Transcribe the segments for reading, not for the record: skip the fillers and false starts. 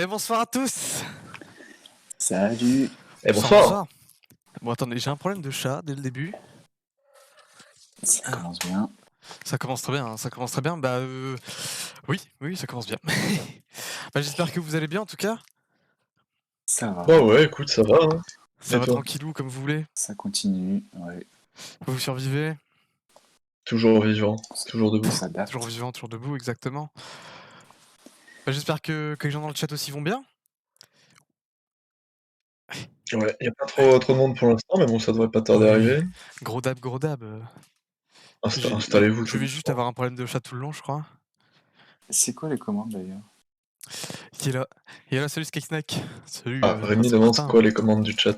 Bonsoir à tous. Salut. Et Bonsoir, bonsoir. bonsoir. Bon, attendez, j'ai un problème de chat dès le début. Ça commence bien. Ça commence très bien, hein, ça commence très bien. Oui, ça commence bien. J'espère que vous allez bien en tout cas. Ça va. Bah ouais, écoute, ça va, hein. Ça Et va toi? tranquillou comme vous voulez. Ça continue. Ouais. Vous survivez. Toujours vivant, toujours On debout. Toujours s'adapte. vivant, toujours debout, exactement. J'espère que les gens dans le chat aussi vont bien. Ouais, y a pas trop de monde pour l'instant, mais bon, ça devrait pas tarder à Oui, arriver. gros dab, gros dab. Installez-vous tout Je vais juste doucement. avoir un problème de chat tout le long, je crois. C'est quoi les commandes d'ailleurs? Qui est là? Il est là, salut Skysnack. Salut, Ah, Rémi c'est demande c'est Martin. quoi les commandes du chat.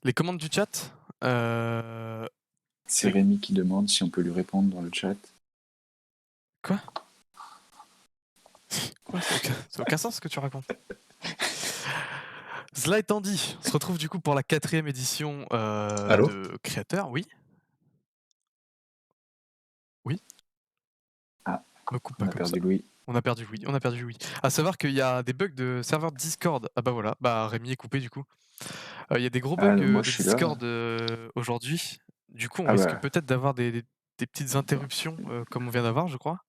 Les commandes du chat. C'est Rémi qui demande si on peut lui répondre dans le chat. Quoi? Quoi? Ça n'a aucun sens ce que tu racontes. Cela étant dit, on se retrouve du coup pour la 4e édition Allô? de Créateur, oui. Oui, Ah, me coupe on pas a comme ça. perdu Louis. On a perdu oui, on a perdu oui. À savoir qu'il y a des bugs de serveur Discord. Ah bah voilà, bah Rémi est coupé du coup. Il y a des gros bugs Ah, moi de je suis là. Discord aujourd'hui. Du coup, on Ah risque bah, peut-être d'avoir des petites interruptions comme on vient d'avoir, je crois.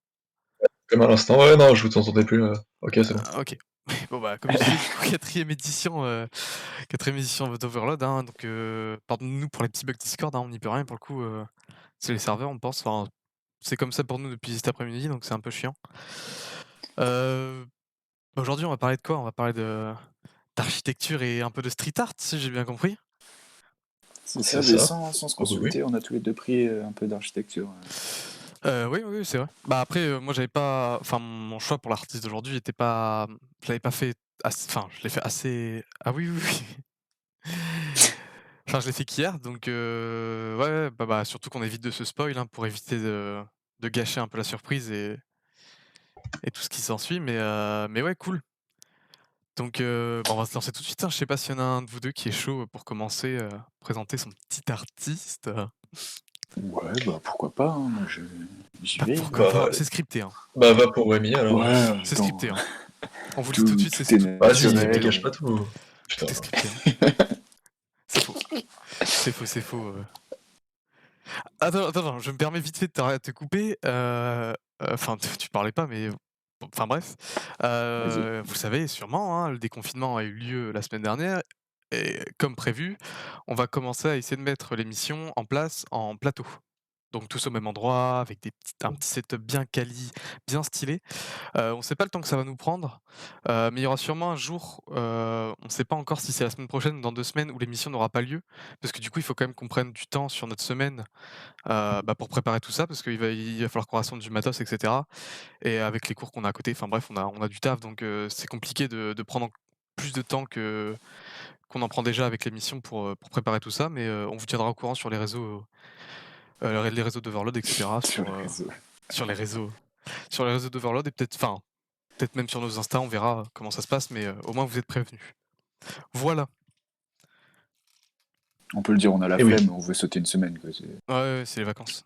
Comme à l'instant, ouais, non, je vous entendais plus. Ok, c'est bon. Ok. Bon bah comme je disais, du coup, 4e édition, 4e édition d'Overload, hein, donc pardonne-nous pour les petits bugs Discord, hein, on n'y peut rien pour le coup, c'est les serveurs on pense, enfin, c'est comme ça pour nous depuis cet après-midi, donc c'est un peu chiant. Heu, Aujourd'hui on va parler de quoi? On va parler d'architecture et un peu de street art, si j'ai bien compris? c'est C'est ça, mais ça. sans se Oh, oui, oui. consulter, on a tous les deux pris un peu d'architecture. Oui, c'est vrai. Bah, après, moi j'avais pas enfin mon choix pour l'artiste d'aujourd'hui était pas je l'avais pas fait enfin je l'ai fait assez ah oui. Enfin, je l'ai fait qu'hier, donc ouais, surtout qu'on évite de se spoil, hein, pour éviter de gâcher un peu la surprise et tout ce qui s'ensuit, mais ouais, cool. Donc on va se lancer tout de suite, hein. Je sais pas s'il y en a un de vous 2 qui est chaud pour commencer, présenter son petit artiste, Ouais, bah pourquoi pas, hein, j'y vais. pourquoi Bah, pas? C'est scripté, hein. bah, va pour Rémi alors. Ouais, C'est attends, scripté, hein. On vous le dit tout de tout, suite, tout est Vas-y, tout est naturel. gâche pas tout. Putain. tout est scripté, hein. C'est faux. C'est faux. Attends, je me permets vite fait de te couper, enfin tu parlais pas mais enfin bref, Vas-y. vous le savez sûrement, hein, le déconfinement a eu lieu la semaine dernière et comme prévu, on va commencer à essayer de mettre l'émission en place en plateau. Donc tous au même endroit avec un petit setup bien quali, bien stylé. On sait pas le temps que ça va nous prendre, mais il y aura sûrement un jour, on sait pas encore si c'est la semaine prochaine ou dans 2 semaines où l'émission n'aura pas lieu. Parce que du coup, il faut quand même qu'on prenne du temps sur notre semaine, pour préparer tout ça, parce qu'il va falloir qu'on rassemble du matos et cetera et avec les cours qu'on a à côté, enfin bref, on a du taf donc c'est compliqué de prendre en plus de temps qu'on en prend déjà avec l'émission pour préparer tout ça, mais on vous tiendra au courant les réseaux d'Overload et cetera, Sur les réseaux. sur les réseaux sur les réseaux d'Overload et peut-être même sur nos Insta, on verra comment ça se passe, mais au moins vous êtes prévenus. Voilà. On peut le dire, on a la Et oui. flemme, on veut sauter une semaine, quoi. Ouais, c'est les vacances.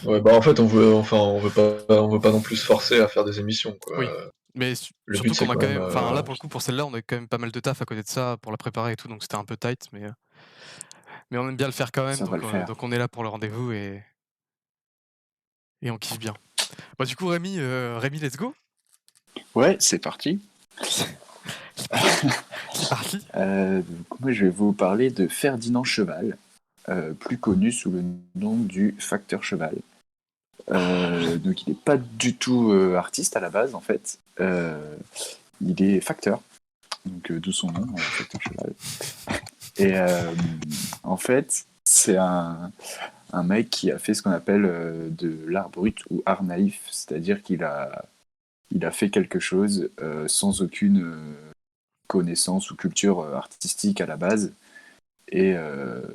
Ouais, bah en fait, on veut pas non plus se forcer à faire des émissions, quoi. Oui, mais Le but, surtout c'est qu'on a quand quand même. même enfin là, pour le coup, pour celle-là, on a quand même pas mal de taf à côté de ça pour la préparer et tout, donc c'était un peu tight, mais on aime bien le faire quand même, Ça va le faire. donc on est là pour le rendez-vous et on kiffe bien. Bah, du coup, Rémi, let's go. Ouais, c'est parti. C'est parti. C'est parti. Donc moi, je vais vous parler de Ferdinand Cheval, plus connu sous le nom du Facteur Cheval. Donc il n'est pas du tout artiste à la base, en fait. Il est facteur, donc d'où son nom, Facteur Cheval. Et en fait, c'est un mec qui a fait ce qu'on appelle de l'art brut ou art naïf, c'est-à-dire il a fait quelque chose sans aucune connaissance ou culture artistique à la base. Et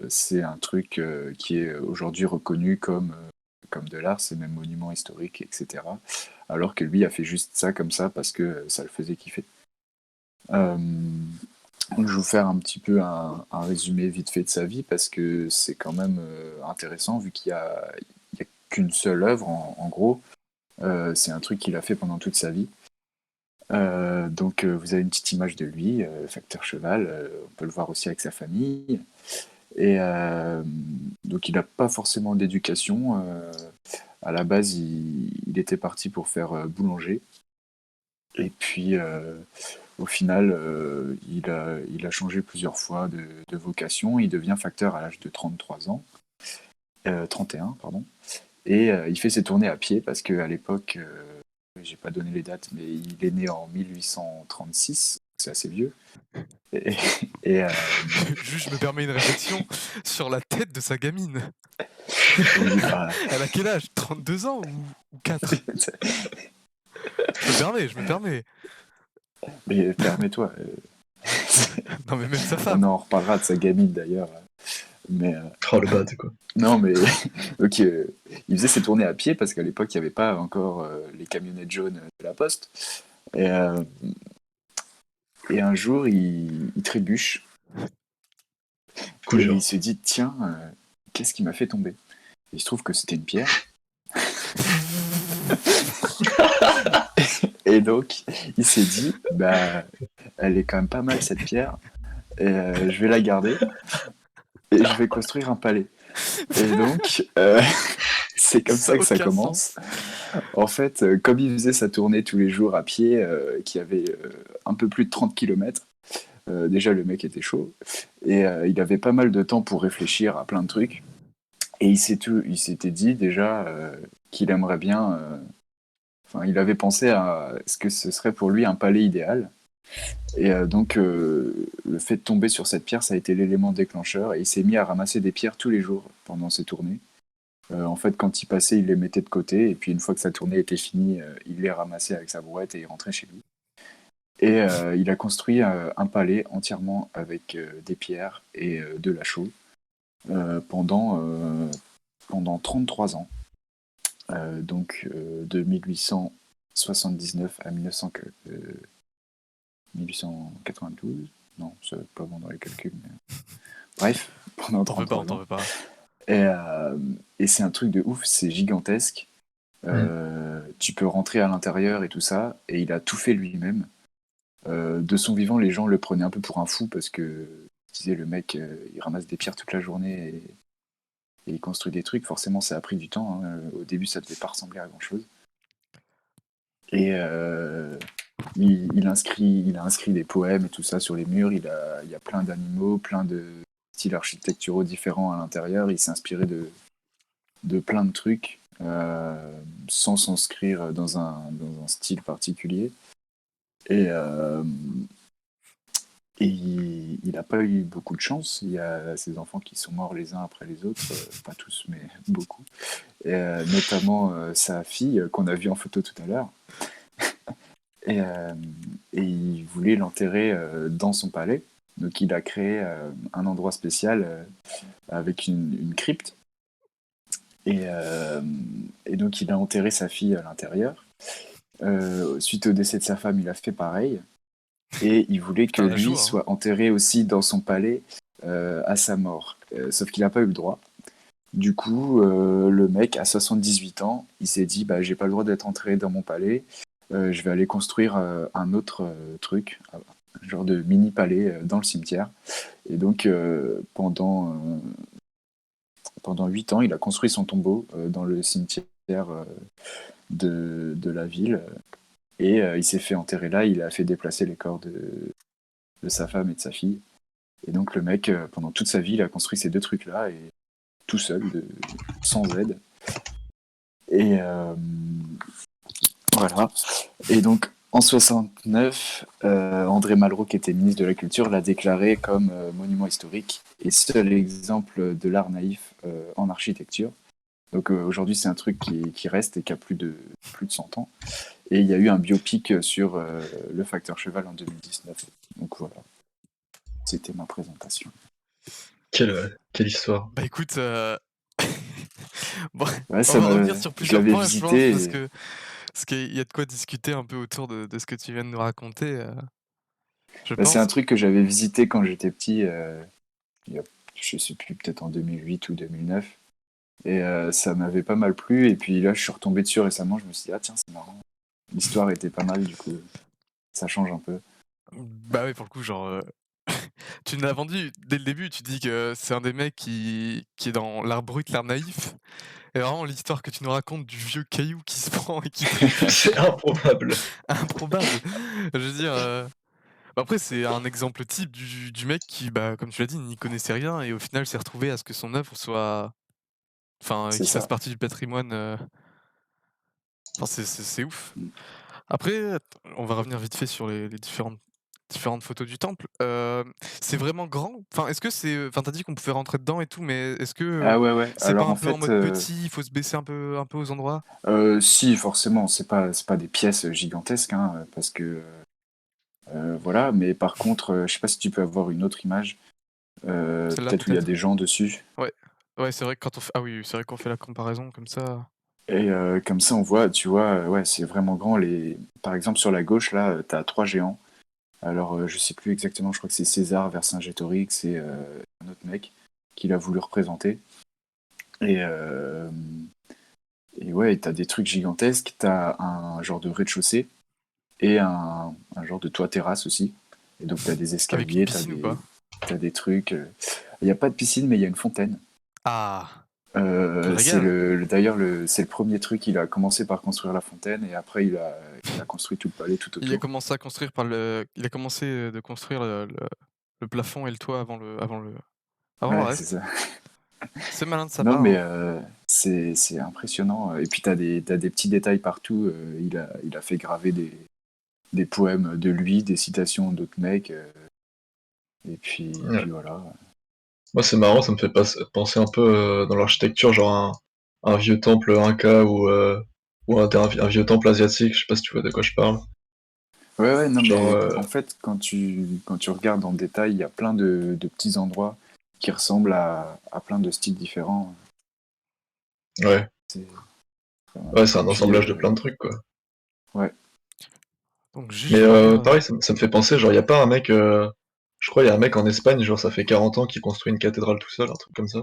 c'est un truc qui est aujourd'hui reconnu comme de l'art, c'est même monument historique, etc. Alors que lui a fait juste ça comme ça parce que ça le faisait kiffer. Euh, donc je vais vous faire un petit peu un résumé vite fait de sa vie parce que c'est quand même intéressant vu il y a qu'une seule œuvre en gros. C'est un truc qu'il a fait pendant toute sa vie. Donc vous avez une petite image de lui, facteur cheval, on peut le voir aussi avec sa famille. Et donc il n'a pas forcément d'éducation. À la base, il était parti pour faire boulanger. Et puis au final, il a changé plusieurs fois de vocation. Il devient facteur à l'âge de 33 ans, 31, pardon. Et il fait ses tournées à pied parce qu'à l'époque, j'ai pas donné les dates, mais il est né en 1836, c'est assez vieux. Et, et, Juste, je me permets une réflexion sur la tête de sa gamine. oui, bah, Elle a quel âge? 32 ans ou 4? Je me permets. mais permets-toi. Non, mais même sa On femme. en reparlera de sa gamine d'ailleurs. Mais Oh le bad, quoi. non, mais donc, il faisait ses tournées à pied parce qu'à l'époque, il n'y avait pas encore les camionnettes jaunes de la poste. Et, euh, et un jour, il trébuche Coup et il dur. se dit tiens, qu'est-ce qui m'a fait tomber? Il se trouve que c'était une pierre. Et donc, il s'est dit bah, elle est quand même pas mal cette pierre. Et je vais la garder et je vais construire un palais. Et donc, c'est comme Ça ça a que ça aucun commence. sens. En fait, comme il faisait sa tournée tous les jours à pied, qui avait un peu plus de 30 kilomètres, déjà le mec était chaud, et il avait pas mal de temps pour réfléchir à plein de trucs. Et il s'était dit déjà qu'il aimerait bien. Enfin, il avait pensé à ce que ce serait pour lui un palais idéal. Et donc, le fait de tomber sur cette pierre, ça a été l'élément déclencheur. Et il s'est mis à ramasser des pierres tous les jours pendant ses tournées. En fait, quand il passait, il les mettait de côté. Et puis, une fois que sa tournée était finie, il les ramassait avec sa brouette et il rentrait chez lui. Et il a construit un palais entièrement avec des pierres et de la chaux pendant 33 ans. Donc, de 1879 à 1892. Non, c'est pas bon dans les calculs. Mais... Bref, pendant T'en veux pas, 33 on t'en ans. veut pas. Et c'est un truc de ouf, c'est gigantesque. Mm. Tu peux rentrer à l'intérieur et tout ça, et il a tout fait lui-même. De son vivant, les gens le prenaient un peu pour un fou parce que, disais, le mec, il ramasse des pierres toute la journée et il construit des trucs. Forcément, ça a pris du temps, hein. Au début, ça devait pas ressembler à grand-chose. Et il a inscrit des poèmes et tout ça sur les murs. Il y a plein d'animaux, plein de styles architecturaux différents à l'intérieur. Il s'est inspiré de plein de trucs sans s'inscrire dans un style particulier. Et, il n'a pas eu beaucoup de chance. Il y a ses enfants qui sont morts les uns après les autres, pas tous, mais beaucoup. Et, notamment sa fille qu'on a vue en photo tout à l'heure. Et, euh, et il voulait l'enterrer dans son palais. Donc il a créé un endroit spécial avec une crypte. Et, euh, et donc il a enterré sa fille à l'intérieur. Suite au décès de sa femme, il a fait pareil. Et il voulait que Putain, la lui joie, hein. soit enterré aussi dans son palais à sa mort. Sauf qu'il n'a pas eu le droit. Du coup, le mec, à 78 ans, il s'est dit bah, j'ai pas le droit d'être enterré dans mon palais. Je vais aller construire un autre truc, un genre de mini palais dans le cimetière. Et donc, pendant 8 ans, il a construit son tombeau dans le cimetière de la ville. Et il s'est fait enterrer là. Il a fait déplacer les corps de sa femme et de sa fille. Et donc, le mec, pendant toute sa vie, il a construit ces deux trucs-là, et tout seul, sans aide. Et voilà. Et donc, en 69, André Malraux, qui était ministre de la Culture, l'a déclaré comme monument historique et seul exemple de l'art naïf en architecture. Donc aujourd'hui, c'est un truc qui reste et qui a plus de 100 ans. Et il y a eu un biopic sur le facteur cheval en 2019. Donc voilà, c'était ma présentation. Quelle histoire. Bah écoute, bon, Ouais, on va revenir sur je plusieurs l'avais points, je pense, visité. parce qu'il y a de quoi discuter un peu autour de ce que tu viens de nous raconter, je C'est un pense. truc que j'avais visité quand j'étais petit, il y a, je sais plus, peut-être en 2008 ou 2009. Et ça m'avait pas mal plu. Et puis là, je suis retombé dessus récemment. Je me suis dit, ah tiens, c'est marrant. L'histoire était pas mal du coup. ça change un peu. Bah, ouais, pour le coup, genre, tu me l'as vendu dès le début, tu dis que c'est un des mecs qui est dans l'art brut, l'art naïf et vraiment l'histoire que tu nous racontes du vieux caillou qui se prend et qui C'est trébuche, improbable. improbable. Je veux dire, bah, après c'est un exemple type du mec qui, bah, comme tu l'as dit, n'y connaissait rien et au final s'est retrouvé à ce que son œuvre soit enfin, C'est qu'il fasse ça. partie du patrimoine, enfin c'est ouf. Mmh. Après, on va revenir vite fait sur les différentes photos du temple. C'est vraiment grand? Enfin, est-ce que c'est, enfin, tu dit qu'on pouvait rentrer dedans et tout, mais est-ce que, Ah ouais, ouais. c'est pas Alors un en peu en fait, mode petit, il faut se baisser un peu aux endroits? si forcément, c'est pas des pièces gigantesques, hein, parce que, voilà, mais par contre, je sais pas si tu peux avoir une autre image, Celle-là peut-être où il y a peut-être? des gens dessus Ouais. Ouais, c'est vrai que quand on fait ah oui, c'est vrai qu'on fait la comparaison comme ça. et comme ça on voit, tu vois, ouais, c'est vraiment grand. Par exemple sur la gauche là, tu as 3 géants. Alors, je sais plus exactement, je crois que c'est César Vercingétorix et un autre mec qui l'a voulu représenter et ouais, tu as des trucs gigantesques, tu as un genre de rez-de-chaussée et un genre de toit terrasse aussi. Et donc, tu as des Avec une escaliers, piscine ou pas? t'as des trucs. Il n'y a pas de piscine, mais il y a une fontaine. Ah! Le C'est régal! d'ailleurs, c'est le premier truc. Il a commencé par construire la fontaine et après, il a construit tout le palais tout Il a autour. commencé à construire il a commencé, de construire le plafond et le toit avant le Ouais, c'est reste. ça. C'est malin de sa Non, part, mais hein. c'est impressionnant. Et puis, t'as des petits détails partout. Il a fait graver des poèmes de lui, des citations d'autres mecs. Et puis Ouais. voilà. Moi, c'est marrant, ça me fait penser un peu dans l'architecture, genre un vieux temple Inca ou un vieux temple asiatique, je sais pas si tu vois de quoi je parle. Ouais, ouais, non, Genre, mais en fait, quand tu regardes en détail, il y a plein de petits endroits qui ressemblent à plein de styles différents. ouais, C'est, ouais, c'est et un puis, assemblage de plein de trucs, quoi. ouais. Donc juste Mais je vais revenir, pareil, ça me fait penser, genre, y a pas un mec, je crois, il y a un mec en Espagne, genre, ça fait 40 ans qu'il construit une cathédrale tout seul, un truc comme ça.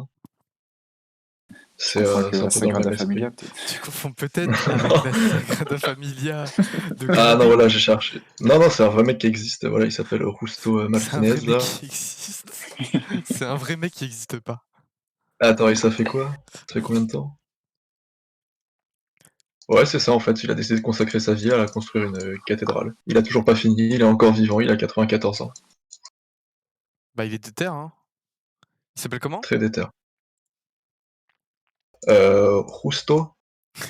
Tu confonds avec C'est un la peu dans le même Sagrada esprit. Familia, peut-être. tu confonds peut-être avec la Sagrada Familia de Ah non, Granada? voilà, j'ai cherché. Non, non, c'est un vrai mec qui existe, voilà, il s'appelle Justo C'est un Martinez, vrai mec là. qui existe. C'est un vrai mec qui existe pas. Attends, et ça fait quoi? Ça fait combien de temps? Ouais, c'est ça, en fait, il a décidé de consacrer sa vie à construire une cathédrale. Il a toujours pas fini, il est encore vivant, il a 94 ans. Bah, il est déter, hein. Il s'appelle comment? Très déter. Justo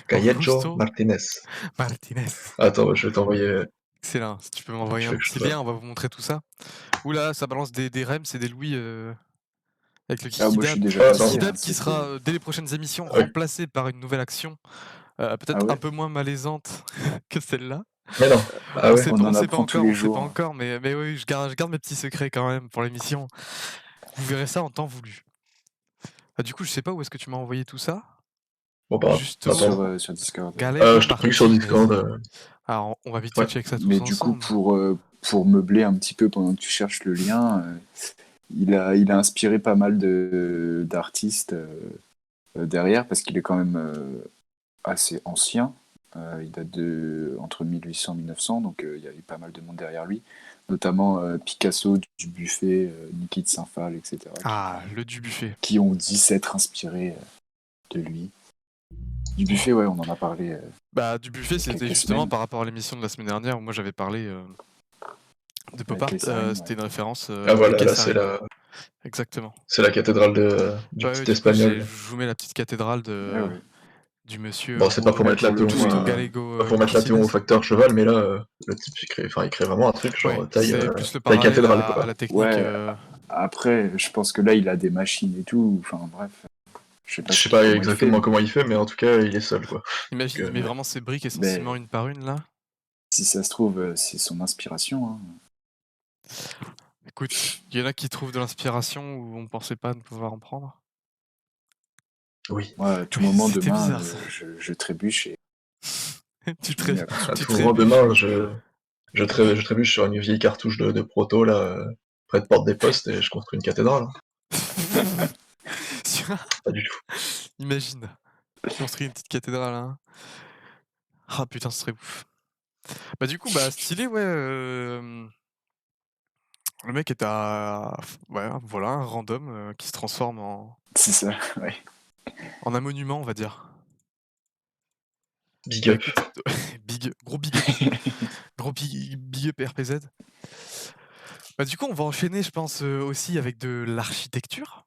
Callejo Augusto Martinez. Martinez. Attends, je vais t'envoyer. Excellent. Si tu peux Tu m'envoyer un veux que je petit te. lien, on va vous montrer tout ça. Ouh là, ça balance des rems et des louis, avec le Ah, moi, je suis Kikidab. déjà Ah, passé, attends. hein, Kikidab qui c'était... sera, dès les prochaines émissions, Ok. remplacé par une nouvelle action, Ah peut-être un ouais? peu moins malaisante que celle-là. Mais non. Ah ouais. On en apprend tous les On sait pas jours, hein. encore, mais oui, je garde mes petits secrets quand même pour l'émission. Vous verrez ça en temps voulu. Ah, du coup, je sais pas où est-ce que tu m'as envoyé tout ça? Bon, bah, Justement, attends. Sur Discord. Gallego Je te prie sur Martinez. Discord. Alors, on va vite fait Ouais. check ça tous Mais du coup, ensemble. pour meubler un petit peu pendant que tu cherches le lien, il a inspiré pas mal d'artistes derrière, parce qu'il est quand même assez ancien. Il date entre 1800 et 1900, donc il y a eu pas mal de monde derrière lui, notamment Picasso, Dubuffet, Niki de Saint-Phal, etc., Ah, le Dubuffet. qui ont dit s'être inspirés de lui. Dubuffet, ouais, on en a parlé Bah, Dubuffet, il y a c'était quelques justement semaines par rapport à l'émission de la semaine dernière où moi j'avais parlé de Pop avec Art. les sirènes, C'était ouais. une référence Ah à voilà, Mickey là Sarine. Exactement. c'est la cathédrale du Ouais, ouais, petit du coup, je espagnol. vous mets la petite cathédrale Ouais, ouais. du monsieur Bon, c'est pas pour Ouais, mettre la pour le coup, théorie, Justo Gallego pas pour mettre la théorie Martinez. au facteur cheval, mais là, le type, il crée vraiment un truc, Ouais, genre c'est plus le taille parallèle cathédrale, à quoi. la technique. ouais, après, je pense que là, il a des machines et tout. Enfin, bref, je sais pas Je sais pas comment il fait, exactement mais, comment il fait, mais en tout cas, il est seul, quoi. Donc, Imagine, il met vraiment ses briques et son ciment mais une par une là. si ça se trouve, c'est son inspiration, hein. Écoute, il y en a qui trouvent de l'inspiration où on pensait pas ne pouvoir en prendre. oui. Moi, à tout Oui, moment, c'était demain, bizarre ça. je trébuche et tu, je me mets à À tu construire. tout moment, trébuches. demain, je trébuche sur une vieille cartouche de proto, là, près de Porte des Postes, et je construis une cathédrale, hein. Sur- Pas du tout. Imagine, construire une petite cathédrale, hein. Ah putain, ce serait ouf. Bah, du coup, bah, stylé, ouais, le mec est à ouais, voilà, un random, qui se transforme C'est ça, ouais. en un monument, on va dire. Big Bah, up. écoute, gros big up. Gros big up RPZ. Bah, du coup, on va enchaîner, je pense, aussi avec de l'architecture.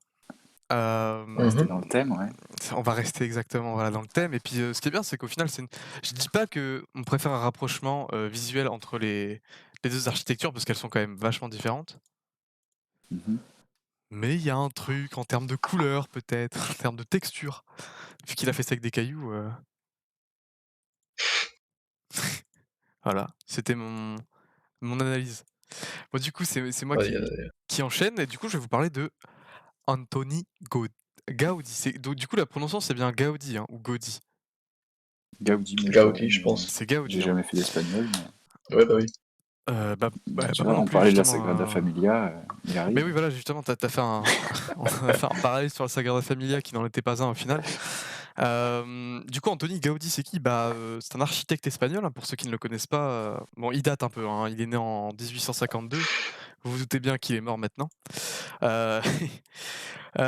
On va rester Mhm. dans le thème, ouais. On va rester exactement, voilà, dans le thème et puis, ce qui est bien, c'est qu'au final, je dis pas qu'on préfère un rapprochement, visuel entre les 2 architectures parce qu'elles sont quand même vachement différentes. Mhm. Mais il y a un truc en termes de couleur peut-être, en termes de texture, vu qu'il a fait ça avec des cailloux, voilà, c'était mon analyse. Bon, du coup, c'est moi Ouais, qui enchaîne et du coup, je vais vous parler de Anthony Gaudi. Donc du coup, la prononciation, c'est bien Gaudi, hein, ou Gaudi? Gaudi, moi je dirais, Gaudi, je mais pense. C'est j'ai Gaudi, hein? jamais fait d'espagnol. Mais... Ouais, bah oui. Tu Moi vois, non on plus parlait de la justement, Sagrada Familia, il mais arrive. oui, voilà, justement, tu as fait un on a fait un parallèle sur la Sagrada Familia qui n'en était pas un au final. Du coup, Antoni Gaudí, c'est qui? Bah, c'est un architecte espagnol, hein, pour ceux qui ne le connaissent pas, bon, il date un peu, hein, il est né en 1852. Vous vous doutez bien qu'il est mort maintenant. Heu,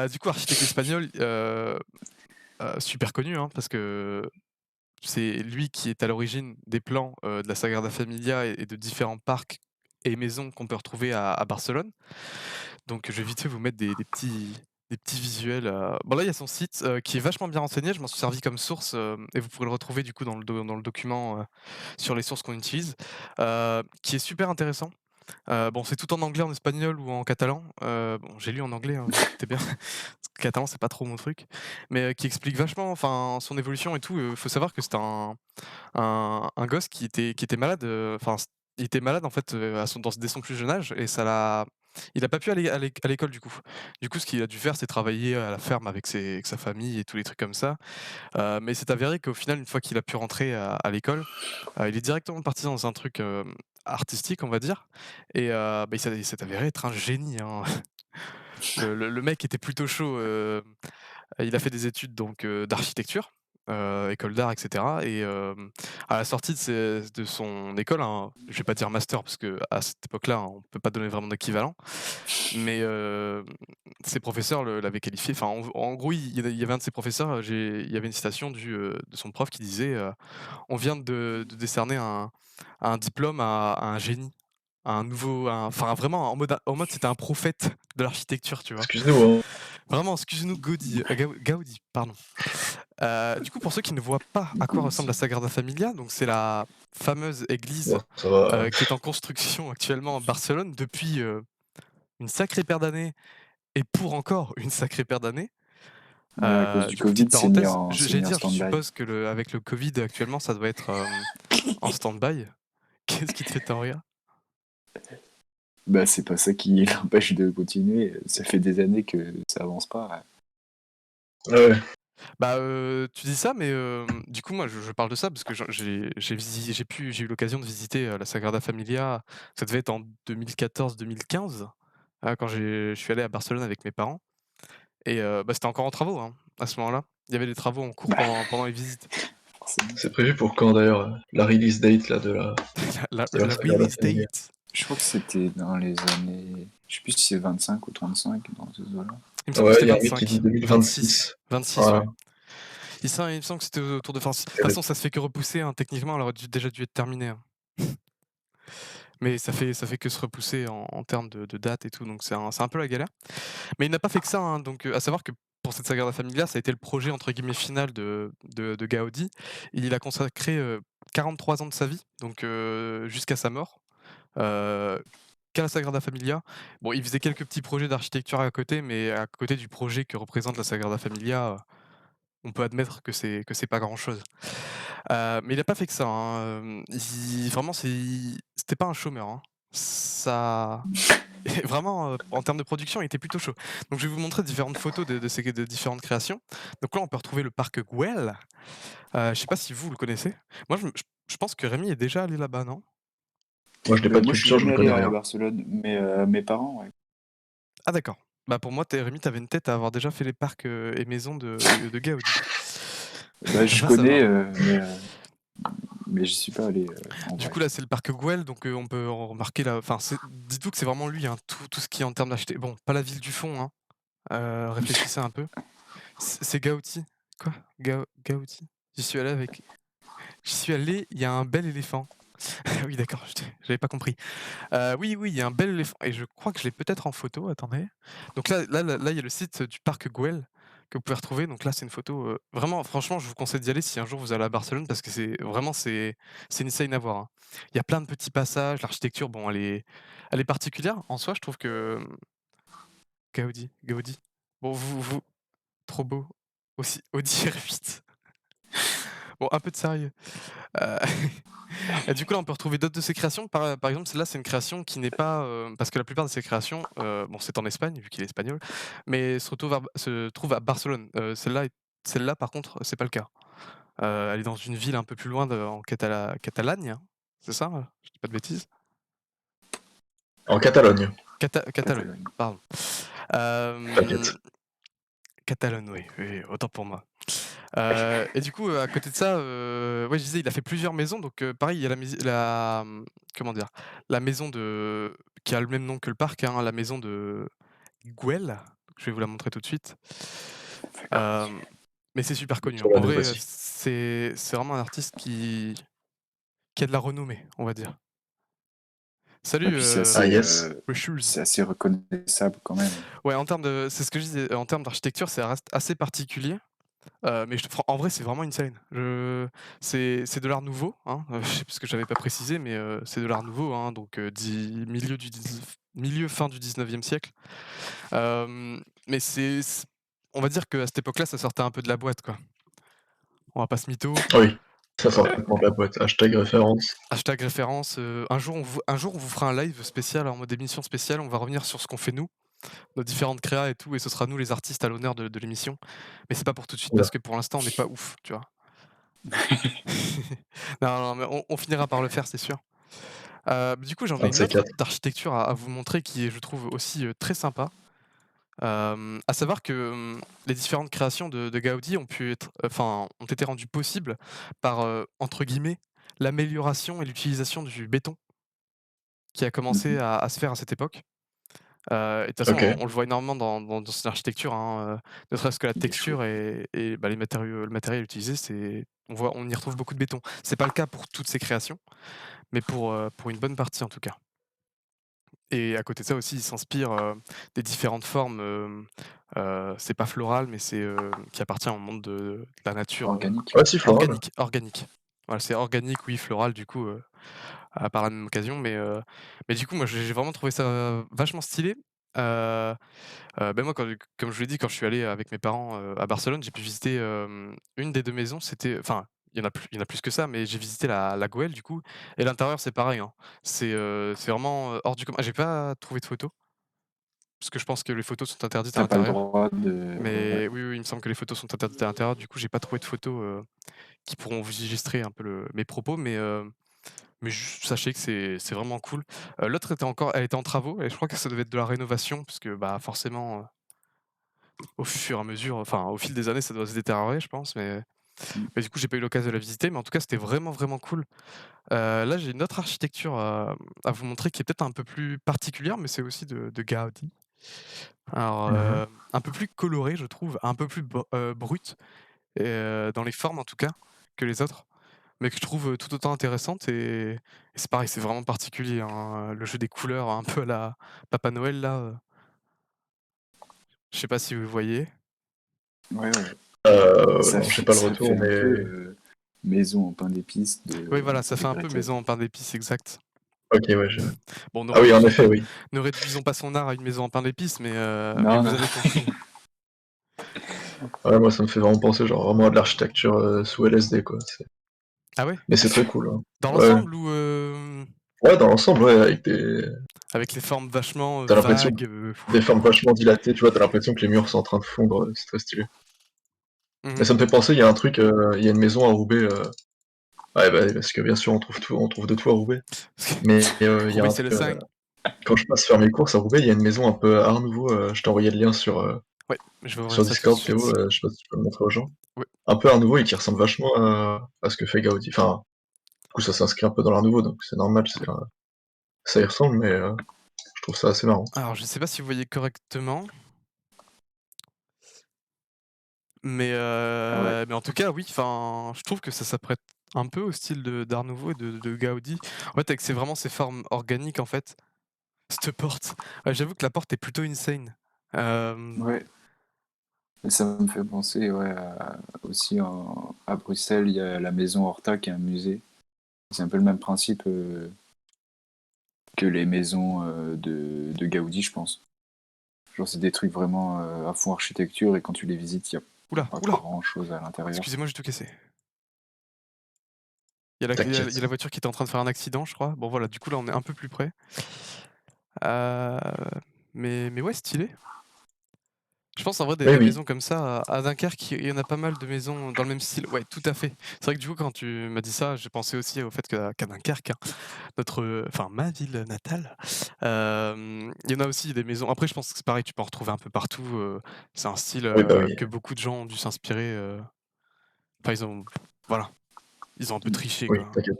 du coup, architecte espagnol, super connu, hein, parce que c'est lui qui est à l'origine des plans, de la Sagrada Familia et de différents parcs et maisons qu'on peut retrouver à Barcelone. Donc je vais vite fait vous mettre des petits visuels, bon là, il y a son site, qui est vachement bien renseigné. Je m'en suis servi comme source, et vous pourrez le retrouver du coup dans le document, sur les sources qu'on utilise, qui est super intéressant. Bon, c'est tout en anglais, en espagnol ou en catalan. Bon, j'ai lu en anglais, hein, vous vous doutez bien. Parce que catalan, c'est pas trop mon truc, mais qui explique vachement, enfin, son évolution et tout. Faut savoir que c'était un gosse qui était malade, enfin, il était malade en fait, dès son plus jeune âge et ça l'a il a pas pu aller à l'école du coup. Du coup, ce qu'il a dû faire, c'est travailler à la ferme avec sa famille et tous les trucs comme ça. Mais c'est avéré qu'au final, une fois qu'il a pu rentrer à l'école, il est directement parti dans un truc, artistique, on va dire et bah, il s'est avéré être un génie, hein. Le mec était plutôt chaud, il a fait des études donc d'architecture, école d'art et cetera et à la sortie de son école, hein, je vais pas dire master parce qu'à cette époque-là, on peut pas donner vraiment d'équivalent, mais ses professeurs l'avaient qualifié, enfin en gros, il y avait un de ses professeurs, il y avait une citation de son prof qui disait, «On vient de décerner un diplôme à un génie, à un nouveau, enfin vraiment en mode c'était un prophète de l'architecture», tu vois? Excuse-nous, hein. Vraiment, excuse-nous Gaudi, Gaudi, pardon. Du coup, pour ceux qui ne voient pas à quoi ressemble la Gaudi. Sagrada Familia, donc c'est la fameuse église, Bon, ça va. qui est en construction actuellement à Barcelone depuis, une sacrée paire d'années et pour encore une sacrée paire d'années. Ouais, à cause du Du coup, Covid, petite parenthèse, c'est j'allais mis en dire, je stand-by. suppose que avec le Covid actuellement, ça doit être, en stand-by. Qu'est-ce qui te fait tant rire? Bah, c'est pas ça qui l'empêche de continuer. Ça fait des années que ça avance pas. Ouais. Ouais, ouais. Bah, tu dis ça, mais du coup, moi, je parle de ça parce que j'ai eu l'occasion de visiter, la Sagrada Familia. Ça devait être en 2014-2015, quand je suis allé à Barcelone avec mes parents et bah, c'était encore en travaux, hein, à ce moment-là. Il y avait des travaux en cours Ouais, pendant les visites. forcément. C'est prévu pour quand d'ailleurs la release date là de la La Sagrada release Familia? date, Je crois que c'était dans les années. Je sais plus si c'est 25 ou 35 dans ce zoo-là. il me semble que Ouais, c'était il y a un mec qui dit 25, 26, 2026. 26, Voilà. ouais. Il me semble que c'était autour de fin de toute C'est le- façon, ça se fait que repousser, hein, techniquement, elle aurait déjà dû être terminée, hein. Mais ça fait que se repousser en termes de date et tout, donc c'est un peu la galère. Mais il n'a pas fait que ça, hein, donc à savoir que pour cette Sagrada Familia, ça a été le projet entre guillemets «final» de Gaudi. Il a consacré, 43 ans de sa vie, donc jusqu'à sa mort, heu, qu'à la Sagrada Familia. Bon, il faisait quelques petits projets d'architecture à côté, mais à côté du projet que représente la Sagrada Familia, on peut admettre que c'est pas grand-chose. Mais il a pas fait que ça, hein, vraiment c'était pas un chômeur, hein. Ça et vraiment, en termes de production, il était plutôt chaud. Donc je vais vous montrer différentes photos de différentes créations. Donc là, on peut retrouver le parc Güell. Je sais pas si vous le connaissez? Moi, je pense que Rémi est déjà allé là-bas, non? Moi je n'ai pas de Moi, je suis culture, je jamais ne allé connais à rien. Barcelone, mais mes parents, ouais. Ah d'accord. Bah, pour moi, Rémi, tu avais une tête à avoir déjà fait les parcs, et maisons de Gaudi. Bah, je Va connais, savoir. mais j'y suis pas allé en Du vrai. coup, là, c'est le parc Güell, donc on peut en remarquer là enfin, dites-vous que c'est vraiment lui, hein, tout ce qui est en termes d'architecture. Bon, pas la ville du fond, hein, réfléchissez un peu. C'est Gaouti. Quoi? Gaouti? J'y suis allé, il y a un bel éléphant. Oui, d'accord, j'avais pas compris. Oui, oui, il y a un bel éléphant et je crois que je l'ai peut-être en photo, attendez. Donc là, il y a le site du parc Güell que vous pouvez retrouver. Donc là, c'est une photo, vraiment, franchement, je vous conseille d'y aller si un jour vous allez à Barcelone parce que c'est insane à voir, hein. Il y a plein de petits passages, l'architecture, bon, elle est particulière en soi, je trouve que, Gaudi. Bon, vous trop beau aussi, Audi R8. Bon, un peu de sérieux. Heu Et du coup, là, on peut retrouver d'autres de ses créations. Par exemple, celle-là, c'est une création qui n'est pas, parce que la plupart de ses créations, bon, c'est en Espagne, vu qu'il est espagnol, mais se trouve à Barcelone. Celle-là, par contre, c'est pas le cas. Elle est dans une ville un peu plus loin en Catalogne, hein, c'est ça? Je dis pas de bêtises? En Catalogne, Catalogne, Catalogne. pardon. Hem, t'inquiète. Catalogne, oui, oui, autant pour moi. Et du coup, à côté de ça, ouais, je disais, il a fait plusieurs maisons, donc pareil, il y a comment dire? La maison de qui a le même nom que le parc, hein, la maison de Güell. Je vais vous la montrer tout de suite. D'accord. Hem, mais c'est super connu, hein. Voilà, En nous vrai, voici. c'est vraiment un artiste qui a de la renommée, on va dire. Et Salut, puis Ah yes. Precious. c'est assez reconnaissable quand même. Ouais, c'est ce que je disais, en termes d'architecture, ça reste assez particulier. Mais en vrai, c'est vraiment insane. C'est de l'art nouveau, hein, parce que j'avais pas précisé, mais c'est de l'art nouveau, hein, donc milieu, fin du 19e siècle. Mais on va dire qu'à cette époque-là, ça sortait un peu de la boîte, quoi. On va pas se mytho. Oui, ça sort complètement de la boîte. Hashtag référence. Hashtag référence, un jour, on vous fera un live spécial, en mode émission spéciale. On va revenir sur ce qu'on fait nous, nos différentes créas et tout, et ce sera nous les artistes à l'honneur de l'émission. Mais c'est pas pour tout de suite Oula. parce que pour l'instant, on n'est pas ouf, tu vois? Non, non, mais on finira par le faire, c'est sûr. Du coup, j'en ai Un de une ces autre quatre. d'architecture à vous montrer qui est, je trouve, aussi, très sympa. À savoir que, les différentes créations de Gaudi ont été rendues possibles par, entre guillemets, «l'amélioration et l'utilisation du béton» qui a commencé Mhm. à se faire à cette époque. Et de toute façon, Ok. on le voit énormément dans son architecture, hein, ne serait-ce que la Il est chouette. texture et bah, le matériel utilisé, on y retrouve beaucoup de béton. C'est pas le cas pour toutes ses créations, mais pour une bonne partie en tout cas. Et à côté de ça aussi, il s'inspire, des différentes formes, c'est pas floral, mais qui appartient au monde de la nature, Organique. Ouais, si, floral. organique. Voilà, c'est organique, oui, floral du coup, par la même occasion, mais du coup, moi, j'ai vraiment trouvé ça vachement stylé. Heu moi, comme je vous l'ai dit, quand je suis allé avec mes parents, à Barcelone, j'ai pu visiter, une des 2 maisons. Enfin, il y en a plus que ça, mais j'ai visité la Güell, du coup, et l'intérieur, c'est pareil, hein. C'est vraiment, hors du commun. J'ai pas trouvé de photos, parce que je pense que les photos sont interdites à T'as pas le l'intérieur. droit de. Ouais. Mais oui, oui, il me semble que les photos sont interdites à l'intérieur. Du coup, j'ai pas trouvé de photos, qui pourront vous illustrer un peu mes propos, mais juste sachez que c'est vraiment cool. L'autre elle était en travaux et je crois que ça devait être de la rénovation parce que, bah, forcément, au fur et à mesure, enfin, au fil des années, ça doit se détériorer, je pense, Mm. mais du coup, j'ai pas eu l'occasion de la visiter, mais en tout cas, c'était vraiment, vraiment cool. Là, j'ai une autre architecture, à vous montrer qui est peut-être un peu plus particulière, mais c'est aussi de Gaudi. Alors, Mhm. un peu plus colorée, je trouve, un peu plus brute, et dans les formes, en tout cas, que les autres, mais que je trouve, tout autant intéressante, et c'est pareil, c'est vraiment particulier, hein, le jeu des couleurs un peu à la Papa Noël, là, je sais pas si vous voyez? Ouais, ouais. Non, j'ai pas le Ça fait retour, un mais. peu maison en pain d'épices Oui, voilà, ça des fait un peu Grecs. maison en pain d'épices, exact. Ok, ouais, Bon, Ah oui, en effet, oui. ne réduisons pas son art à une maison en pain d'épices, mais Non, vous non. avez compris. Ouais, moi, ça me fait vraiment penser, genre, vraiment à de l'architecture sous LSD, quoi. Ah ouais? Mais c'est très cool, hein. Dans Ouais. l'ensemble ou, Ouais, dans l'ensemble, ouais, avec des. avec les formes vachement, T'as l'impression vagues, des formes vachement dilatées, tu vois, t'as l'impression que les murs sont en train de fondre, c'est très stylé. Mais mmh ça me fait penser, il y a un truc, il y a une maison à Roubaix, ouais, bah, parce que bien sûr, on trouve tout, on trouve de tout à Roubaix. Mais il y a Roubaix, un c'est truc, le 5. quand je passe faire mes courses à Roubaix, il y a une maison un peu Art Nouveau, je t'ai envoyé le lien Ouais, je vais ouvrir sur ça tout de Discord, Théo, suite. je sais pas si tu peux le montrer aux gens. Ouais. Un peu Art Nouveau et qui ressemble vachement à ce que fait Gaudi. Enfin, coup, ça s'inscrit un peu dans l'art nouveau, donc c'est normal, ça y ressemble, mais je trouve ça assez marrant. Alors je sais pas si vous voyez correctement, Ah ouais. mais en tout cas oui, enfin, je trouve que ça s'apprête un peu au style de d'art nouveau et de Gaudi. En fait, avec c'est vraiment ces formes organiques, en fait. Cette porte, j'avoue que la porte est plutôt insane. Hem, Ouais. Et ça me fait penser aussi à Bruxelles, il y a la maison Horta qui est un musée. C'est un peu le même principe que les maisons de Gaudi, je pense. Genre, c'est des trucs vraiment à fond architecture et quand tu les visites, il n'y a ouh là, pas ouh là! grand chose à l'intérieur. Excusez-moi, j'ai tout cassé. Il y a T'inquiète. la voiture qui était en train de faire un accident, je crois. Bon voilà, du coup là, on est un peu plus près. Heu, mais ouais, stylé. Je pense en vrai Mais des oui, maisons comme ça à Dunkerque, il y en a pas mal de maisons dans le même style. Ouais, tout à fait. C'est vrai que du coup, quand tu m'as dit ça, j'ai pensé aussi au fait qu'à Dunkerque, hein, enfin ma ville natale, il y en a aussi des maisons. Après, je pense que c'est pareil, tu peux en retrouver un peu partout. C'est un style oui, bah oui, que beaucoup de gens ont dû s'inspirer. Enfin, voilà, ils ont un peu triché, oui, quoi. t'inquiète,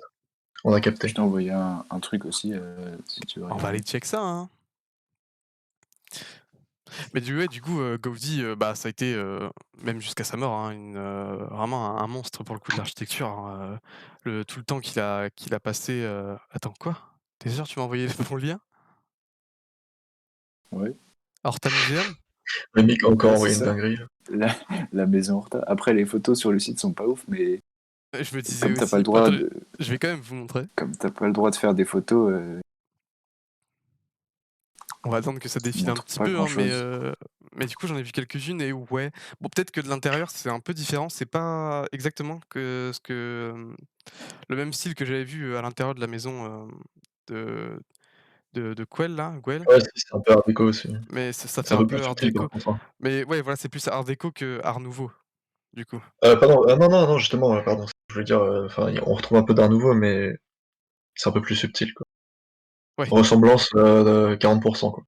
on a capté. Je t'ai envoyé un truc aussi, si tu veux On va aller regarder. check ça, hein. Mais du coup, Gaudi, bah, ça a été, même jusqu'à sa mort, hein, vraiment un monstre pour le coup de l'architecture, hein, tout le temps qu'il a passé, attends quoi? Tu sûr tu m'as envoyé le bon lien? Ouais, Horta Museum? Le mec a encore ouais c'est envoyé une ça. dinguerie. La, la maison Horta. Après, les photos sur le site sont pas ouf, mais Je me disais comme t'as pas le aussi. droit Attends, de, je vais quand même vous montrer. comme t'as pas le droit de faire des photos, On va attendre que ça ça défile un montre petit pas peu, grand hein, chose. mais du coup, j'en ai vu quelques-unes et ouais, bon peut-être que de l'intérieur, c'est un peu différent, c'est pas exactement que ce que, le même style que j'avais vu, à l'intérieur de la maison, de de Quell là, Gwell. Ouais, si, c'est un peu art déco aussi. Mais ça fait C'est un un peu plus peu art subtil par déco. contre, hein. Mais ouais, voilà, c'est plus art déco que art nouveau, du coup. Pardon, non, non, non, justement, pardon, je veux dire, enfin, on retrouve un peu d'art nouveau, mais c'est un peu plus subtil, quoi. Ouais, Ressemblance, de 40 quoi.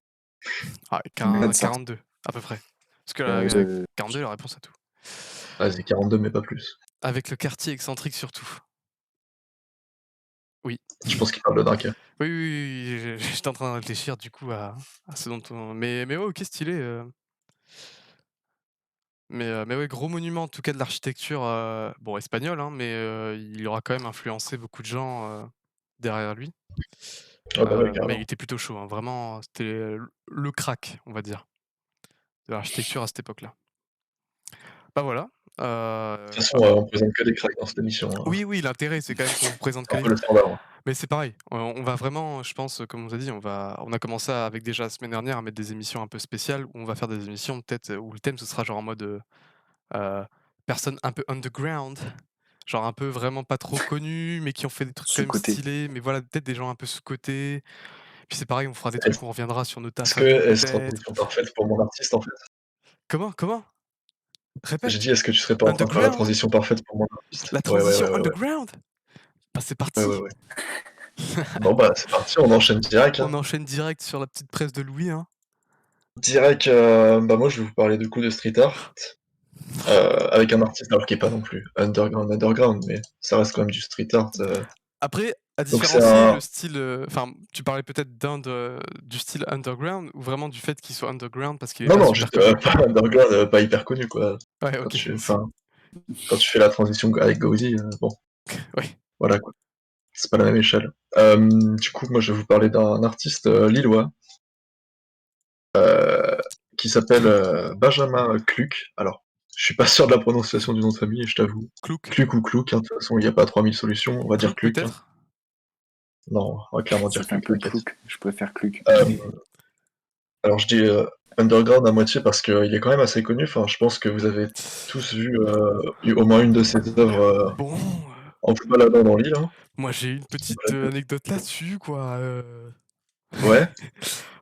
ah, Mais ça 42 à peu près. Parce que la ressemble, 42 la réponse à tout. Ah, c'est 42 mais pas plus. Avec le quartier excentrique surtout. Oui. Je pense qu'il parle de Dunkerque. Oui, oui, oui, oui, j'étais en train de réfléchir du coup à ce dont on mais ouais, OK, stylé, mais ouais, gros monument en tout cas de l'architecture, bon espagnole, hein, mais il aura quand même influencé beaucoup de gens, derrière lui. Ah bah oui, Mais il carrément. était plutôt chaud, hein, vraiment, c'était, le crack, on va dire, de l'architecture à cette époque-là. Bah, voilà, De toute façon, bah on présente que des cracks dans cette émission, hein. oui, oui, l'intérêt, c'est quand même qu'on vous présente C'est que un les peu le vies. standard, hein. Mais c'est pareil, on va vraiment, je pense, comme on vous a dit, on a commencé avec déjà la semaine dernière à mettre des émissions un peu spéciales où on va faire des émissions peut-être, où le thème ce sera genre en mode, heu, personnes un peu underground, genre un peu vraiment pas trop connues, mais qui ont fait des trucs quand même sous-côté. stylés, mais voilà, peut-être des gens un peu sous-cotés. Puis c'est pareil, on fera des trucs Est-ce où on reviendra sur nos est-ce tafs que à nous est-ce peut-être. transition parfaite pour mon artiste, en fait? Comment? Comment? J'ai Répète. dit: «Est-ce que tu serais pas en train de faire la Underground? transition parfaite pour mon artiste?» La Ouais, ouais, transition ouais, ouais, ouais. underground? Bah, c'est Ouais, ouais, parti! ouais. Bon, bah, c'est parti, on enchaîne direct, On hein. enchaîne direct sur la petite presse de Louis, hein. Direct, bah, moi, je vais vous parler du coup de street art, avec un artiste alors qui est pas non plus underground, underground, mais ça reste quand même du street art, Après, à donc c'est différencier un le style, enfin, tu parlais peut-être du style underground ou vraiment du fait qu'il soit underground parce qu'il est non, pas non, super juste, connu? pas underground, pas hyper connu, quoi. Ouais, Quand OK, tu si. enfin, quand tu fais la transition avec Gaudi, bon, Ouais. voilà, quoi. C'est pas la même échelle. Du coup, moi, je vais vous parler d'un artiste, lillois, heu, qui s'appelle, Benjamin Cluck. Alors, je suis pas sûr de la prononciation du nom de famille, je t'avoue. Clouk. Cluck ou Clouk, hein, de toute façon, il y a pas 3000 solutions, on va dire Clouk Cluck, hein. peut-être? Non, on va clairement Ça dire fait un Cluck, peu t'inquiète. plouc, je préfère cluc. Hem, alors je dis, underground à moitié parce qu'il est quand même assez connu, enfin, je pense que vous avez tous vu, au moins une de ses œuvres, Bon, en se baladant dans l'île, hein. moi j'ai une petite, anecdote là-dessus quoi, Ouais?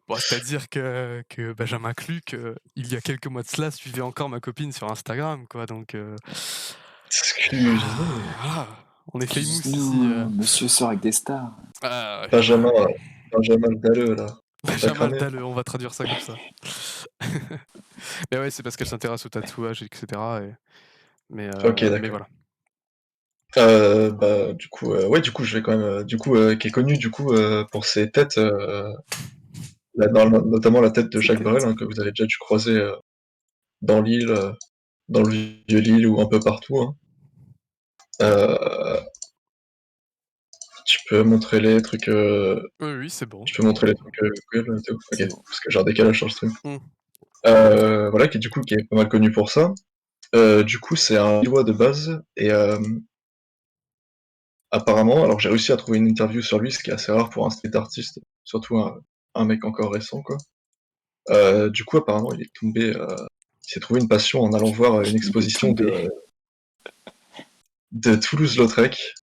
bon, c'est-à-dire que Benjamin Cluck, il y a quelques mois de cela, suivait encore ma copine sur Instagram, quoi, donc Excusez, voilà, on est famous ici, Excuse-nous, monsieur sort avec des stars. ah ouais, Benjamin, Benjamin le Dalleux, là, t'as Benjamin le cramé? Dalleux, on va traduire ça comme ça. Mais ouais, c'est parce qu'elle s'intéresse au tatouage et cetera mais OK, mais d'accord. voilà. Bah, du coup, ouais, du coup, je vais quand même, du coup, qui est connu, du coup, pour ses têtes, notamment la tête de C'est Jacques Brel, peut-être. hein, que vous avez déjà dû croiser dans l'île, dans le vieux Lille ou un peu partout, hein. Euh, tu peux montrer les trucs, Oui, oui, c'est bon. tu peux montrer les trucs Google, Théo. Ok, C'est bon. parce que j'ai un décalage sur le stream. Mmh. Voilà, qui du coup, qui est pas mal connu pour ça. Du coup, c'est un Lillois de base et apparemment, alors j'ai réussi à trouver une interview sur lui, ce qui est assez rare pour un street artiste, surtout un mec encore récent, quoi. Du coup, apparemment, il s'est trouvé une passion en allant voir une Il est exposition tombé. de Toulouse-Lautrec.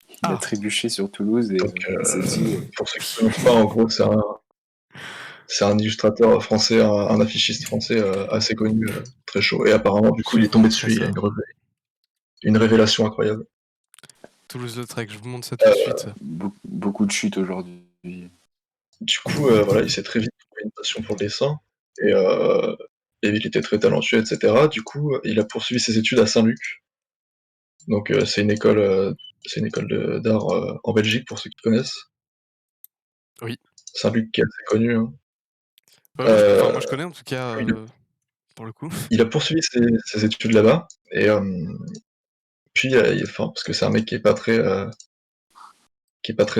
Il a Ah! trébuché sur Toulouse et Donc, il s'est dit pour ceux qui ne connaissent pas, en gros, c'est un illustrateur français, un affichiste français assez connu, très chaud. Et apparemment, du coup, Je il vais est vous tombé montrer dessus, il y a ça. une révélation incroyable. Toulouse-Lautrec, je vous montre ça tout de suite. beaucoup de chutes aujourd'hui. Du coup, voilà, il s'est très vite trouvé une passion pour le dessin et, euh, et il était très talentueux, etc. Du coup, il a poursuivi ses études à Saint-Luc. Donc, c'est une école d'art en Belgique pour ceux qui connaissent. Oui. Saint-Luc qui est assez connu, hein. Ouais, Euh, moi je connais en tout cas, il, pour le coup. il a poursuivi ses études là-bas et puis, enfin, parce que c'est un mec qui est pas très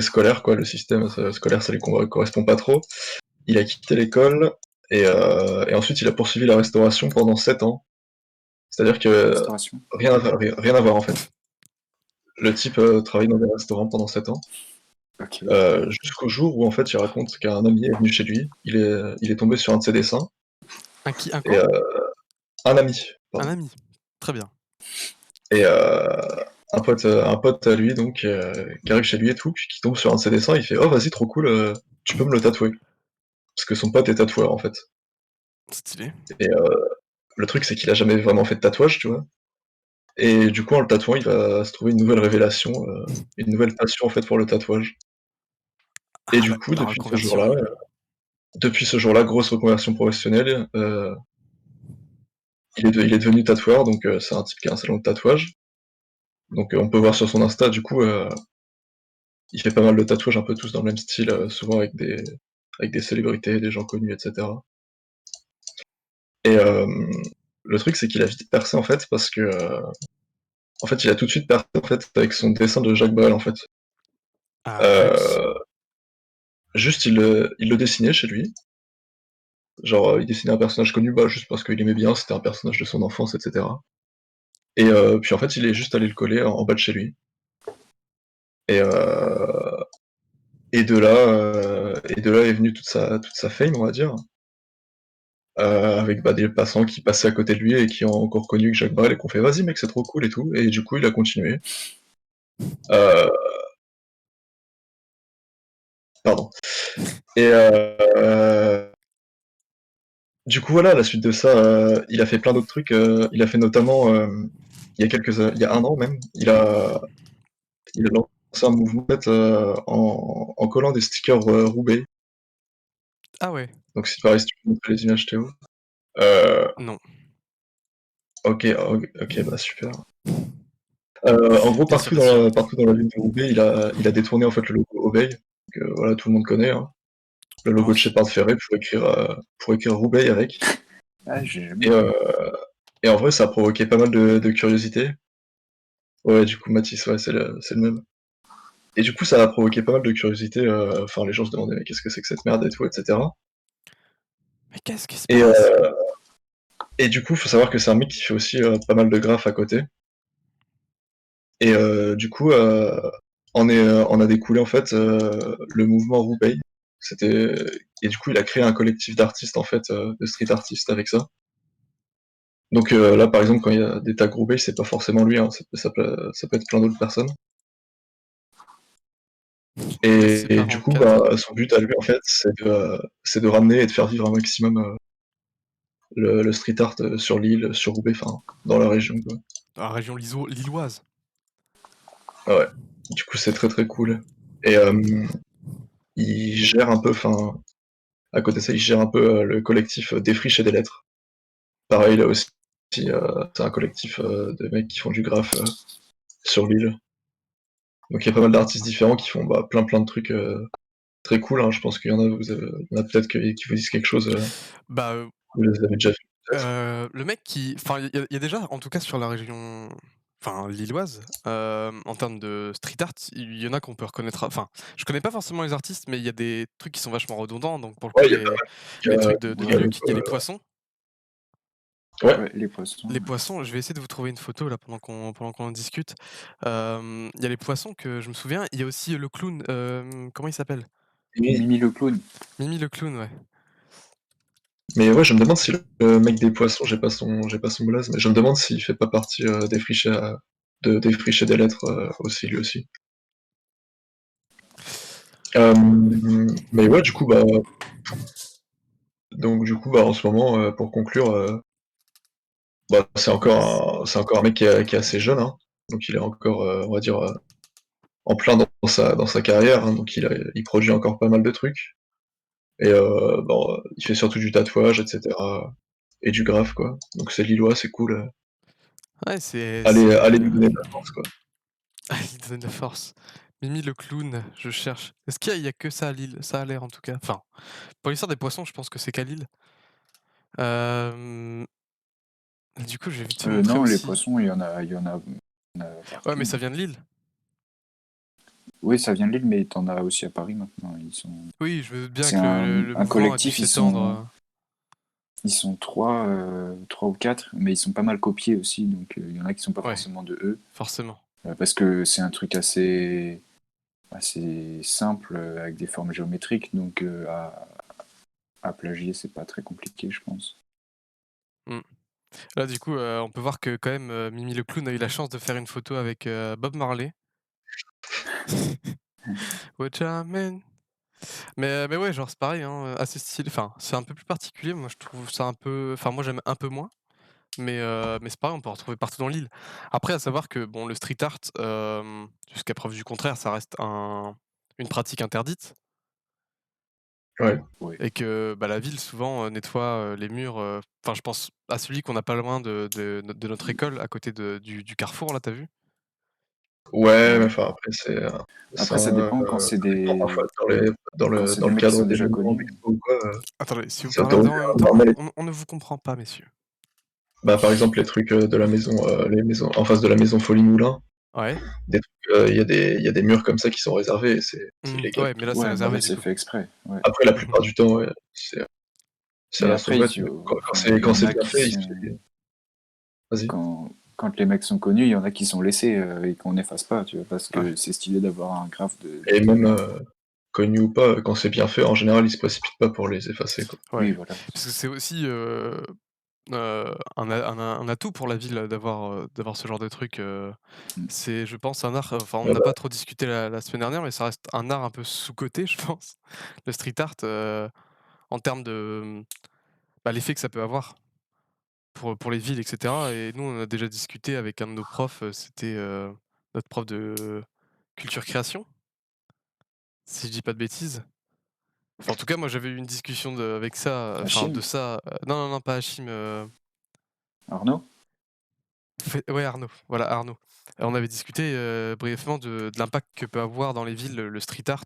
scolaire, quoi. Le système scolaire, ça lui correspond pas trop. Il a quitté l'école et ensuite il a poursuivi la restauration pendant 7 ans. C'est-à-dire que Restauration. rien à voir en fait. Le type travaille dans des restaurants pendant 7 ans, Ok. jusqu'au jour où en fait il raconte qu'un ami est venu chez lui, il est tombé sur un de ses dessins, Un et quoi? un ami, Un pardon, ami. Très bien. et un pote à lui donc qui arrive chez lui et tout, puis qui tombe sur un de ses dessins, il fait «Oh vas-y trop cool, tu peux me le tatouer». Parce que son pote est tatoueur en fait. Stylé. Et le truc c'est qu'il a jamais vraiment fait de tatouage, tu vois. Et du coup en le tatouant, il va se trouver une nouvelle révélation, une nouvelle passion en fait pour le tatouage. Et Ah du la coup, la reconversion. depuis ce jour-là, grosse reconversion professionnelle, il est devenu tatoueur, donc c'est un type qui a un salon de tatouage. Donc on peut voir sur son Insta, du coup, il fait pas mal de tatouages un peu tous dans le même style, souvent avec des célébrités, des gens connus, etc. Et le truc, c'est qu'il a vite percé en fait, parce que en fait, il a tout de suite percé en fait avec son dessin de Jacques Brel en fait. Ah oui. Euh, Juste, il le dessinait chez lui. Genre, il dessinait un personnage connu, bah, juste parce qu'il aimait bien, c'était un personnage de son enfance, etc. Et puis en fait, il est juste allé le coller en bas de chez lui. Et, euh, et de là est venue toute sa fame, on va dire, avec bah, des passants qui passaient à côté de lui et qui ont encore connu que Jacques Brel et qui ont fait «Vas-y mec, c'est trop cool» et tout. Et du coup, il a continué. Euh, Pardon. Et du coup, voilà, à la suite de ça, il a fait plein d'autres trucs. Il a fait notamment, il y a un an même, il a lancé un mouvement en, fait, en collant des stickers Roubaix. Ah ouais. Donc, si pareil, si tu peux montrer les images, Théo. Euh, Non. ok, bah super. En gros, Bien sûr, bien sûr. partout dans la ville de Roubaix, il a détourné en fait le logo Obey, que voilà, tout le monde connaît, hein. Le logo de Oui. Shepard Ferré pour écrire Roubaix avec. Ah, j'ai jamais Et, vu. et en vrai, ça a provoqué pas mal de curiosité. Ouais, du coup, Matisse, ouais, c'est le même. Et du coup, ça a provoqué pas mal de curiosité. Enfin, les gens se demandaient, mais qu'est-ce que c'est que cette merde et tout, etc. Mais qu'est-ce qui se Et, passe? et du coup, faut savoir que c'est un mec qui fait aussi pas mal de graphes à côté. Et du coup, en a découlé en fait le mouvement Roubaix. C'était et du coup, il a créé un collectif d'artistes en fait, de street artistes avec ça. Donc là, par exemple, quand il y a des tags Roubaix, c'est pas forcément lui, hein, ça peut être plein d'autres personnes. Mais c'est Et du marrant, coup, cadre. bah, son but à lui, en fait, c'est de ramener et de faire vivre un maximum le street art sur l'île, sur Roubaix, enfin, dans la région, quoi. Dans la région lilloise. Ah ouais. Du coup, c'est très très cool. Et il gère un peu, enfin, à côté de ça, il gère un peu le collectif Des Friches et des Lettres. Pareil, là aussi, c'est un collectif de mecs qui font du graphe sur l'île. Donc il y a pas mal d'artistes différents qui font plein de trucs très cool. Hein. Je pense qu'il y en a, il y en a peut-être qui vous disent quelque chose, Bah, vous les avez déjà vu peut-être. le mec qui enfin, il y a déjà, en tout cas sur la région, enfin lilloise, en termes de street art, il y en a qu'on peut reconnaître, enfin, je connais pas forcément les artistes, mais il y a des trucs qui sont vachement redondants, donc pour le coup Ouais, il y a pas les mal trucs de Ouais, Viluc, il y a les poissons. ouais, ouais, les poissons. Les poissons, je vais essayer de vous trouver une photo là pendant qu'on en discute. Il y a les poissons que je me souviens, il y a aussi le clown, comment il s'appelle? mais Mimi le clown. Mimi le clown, ouais. mais ouais, je me demande si le mec des poissons, j'ai pas son blaze, mais je me demande s'il fait pas partie, défricher des lettres, aussi, lui aussi. Mais ouais, du coup, en ce moment, pour conclure, c'est encore un mec qui est assez jeune, hein. Donc il est encore, on va dire, en plein dans sa carrière, hein, donc il produit encore pas mal de trucs. Et il fait surtout du tatouage, etc. Et du graphe, quoi. Donc c'est lillois, c'est cool. Ouais, c'est Allez lui donner de la force, quoi. ah, il donne de la force. Mimi le clown, je cherche. Est-ce qu'il y a que ça à Lille? Ça a l'air en tout cas. Enfin, pour l'histoire des poissons, je pense que c'est qu'à Lille. Hem, du coup, je vais vite te montrer Non, les aussi. poissons, il y en a Ouais, partout. mais ça vient de Lille. Oui, ça vient de Lille, mais t'en as aussi à Paris maintenant. Oui, je veux bien C'est que un, le un mouvement a dû collectif, s'étendre, ils sont trois ou quatre, mais ils sont pas mal copiés aussi, donc il y en a qui sont pas ouais, forcément de eux, forcément. parce que c'est un truc assez simple, avec des formes géométriques, donc à plagier, c'est pas très compliqué, je pense. Mmh. Là, du coup, on peut voir que quand même, Mimi le clown a eu la chance de faire une photo avec, Bob Marley. Watcha man. Mais ouais, genre c'est pareil, hein, assez stylé. Enfin, c'est un peu plus particulier. Moi, je trouve ça un peu enfin moi j'aime un peu moins, mais c'est pareil, on peut en retrouver partout dans l'île. Après à savoir que bon, le street art, jusqu'à preuve du contraire, ça reste une pratique interdite Ouais. Ouais. et que, bah, la ville souvent, nettoie, les murs, enfin je pense à celui qu'on a pas loin de notre école à côté du carrefour là, tu as vu? Ouais, mais Ouais. enfin après Après, ça dépend quand c'est ça dépend parfois des quand c'est dans des le mecs qui cadre sont déjà d'événements connus. d'expo ou quoi, Attendez, si vous c'est parlez autorisé, en même hein, temps, normal. on ne vous comprend pas messieurs. Par exemple les trucs, de la maison, les maisons en face de la maison Folie Moulin, Ouais. des trucs, il y a des murs comme ça qui sont réservés et c'est Mmh, illégal. ouais, mais là c'est Ouais, mais réservé là, du c'est coup. fait exprès. Ouais. Après la Mmh. plupart du temps, ouais, c'est à Mais la après, sauvette, mais enfin, il y quand en c'est a bien qui fait, sont vas-y. quand les mecs sont connus, il y en a qui sont laissés et qu'on n'efface pas, tu vois, parce Ouais. que c'est stylé d'avoir un graphe de Et tel même, mec. connu ou pas, quand c'est bien fait, en général, ils se précipitent pas pour les effacer, quoi. Ouais. Oui, voilà. Parce que c'est aussi, un atout pour la ville, d'avoir ce genre de truc, Mm. c'est je pense un art, enfin on Ah n'a bah, pas trop discuté la semaine dernière, mais ça reste un art un peu sous-coté je pense. Le street art, en termes de, bah, l'effet que ça peut avoir pour les villes et cetera et nous on a déjà discuté avec un de nos profs, c'était, notre prof de culture création, si je dis pas de bêtises. Enfin en tout cas moi j'avais eu une discussion avec ça, enfin de Hachim? ça, non, non, non pas Hachim, Arnaud? Ouais, Arnaud, voilà Arnaud. On avait discuté, brièvement de l'impact que peut avoir dans les villes le street art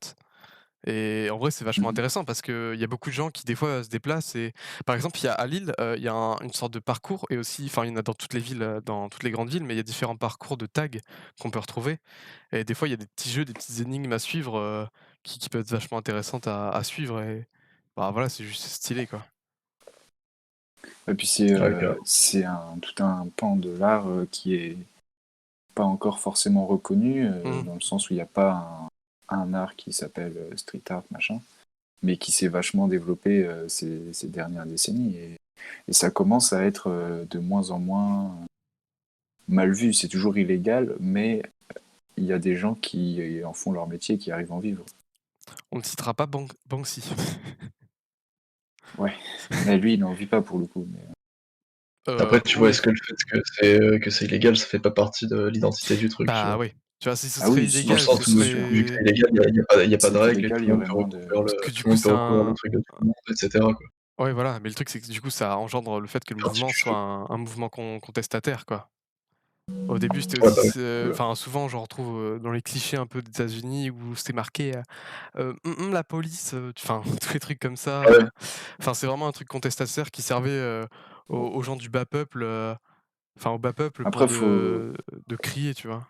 et en vrai, c'est vachement Mhm. intéressant parce qu'il y a beaucoup de gens qui, des fois, se déplacent et par exemple, il y a à Lille, il y a une sorte de parcours et aussi enfin, il y en a dans toutes les villes, dans toutes les grandes villes, mais il y a différents parcours de tags qu'on peut retrouver et des fois, il y a des petits jeux, des petites énigmes à suivre, qui peuvent être vachement intéressantes à suivre et bah, voilà, c'est juste stylé, quoi. Et puis ouais, carrément. c'est tout un pan de l'art qui est pas encore forcément reconnu, Mmh. dans le sens où il n'y a pas un art qui s'appelle street art, machin, mais qui s'est vachement développé ces dernières décennies. Et ça commence à être de moins en moins mal vu. C'est toujours illégal, mais il y a des gens qui en font leur métier, qui arrivent à en vivre. On ne citera pas Banksy. Ouais, mais lui, il n'en vit pas pour le coup. Mais, Après, tu vois, Oui. est-ce que le fait que c'est illégal, ça fait pas partie de l'identité du truc, tu Bah, vois? oui. Tu vois, si ce ah serait oui, si, Dans le illégal, ça ce sens où, c'est sûr. vu que serait c'est illégal, il y a pas de C'était règles et légal, tout il le y monde aurait peut moins de. recouvrir parce que du tout le coup, monde peut c'est recouvrir le un truc de tout le monde et cetera, quoi. ouais, voilà, mais le truc, c'est que du coup, ça engendre le fait que le Partie mouvement du jeu. soit un mouvement contestataire, quoi. Au début, c'était Ouais, aussi bah, oui. ce Oula. enfin, souvent, j'en retrouve, dans les clichés un peu des États-Unis où c'était marqué, la police, enfin, tous les trucs comme ça, Ouais, enfin, c'est vraiment un truc contestataire qui servait, aux gens du bas peuple, enfin, au bas peuple pour Après, de crier, tu vois?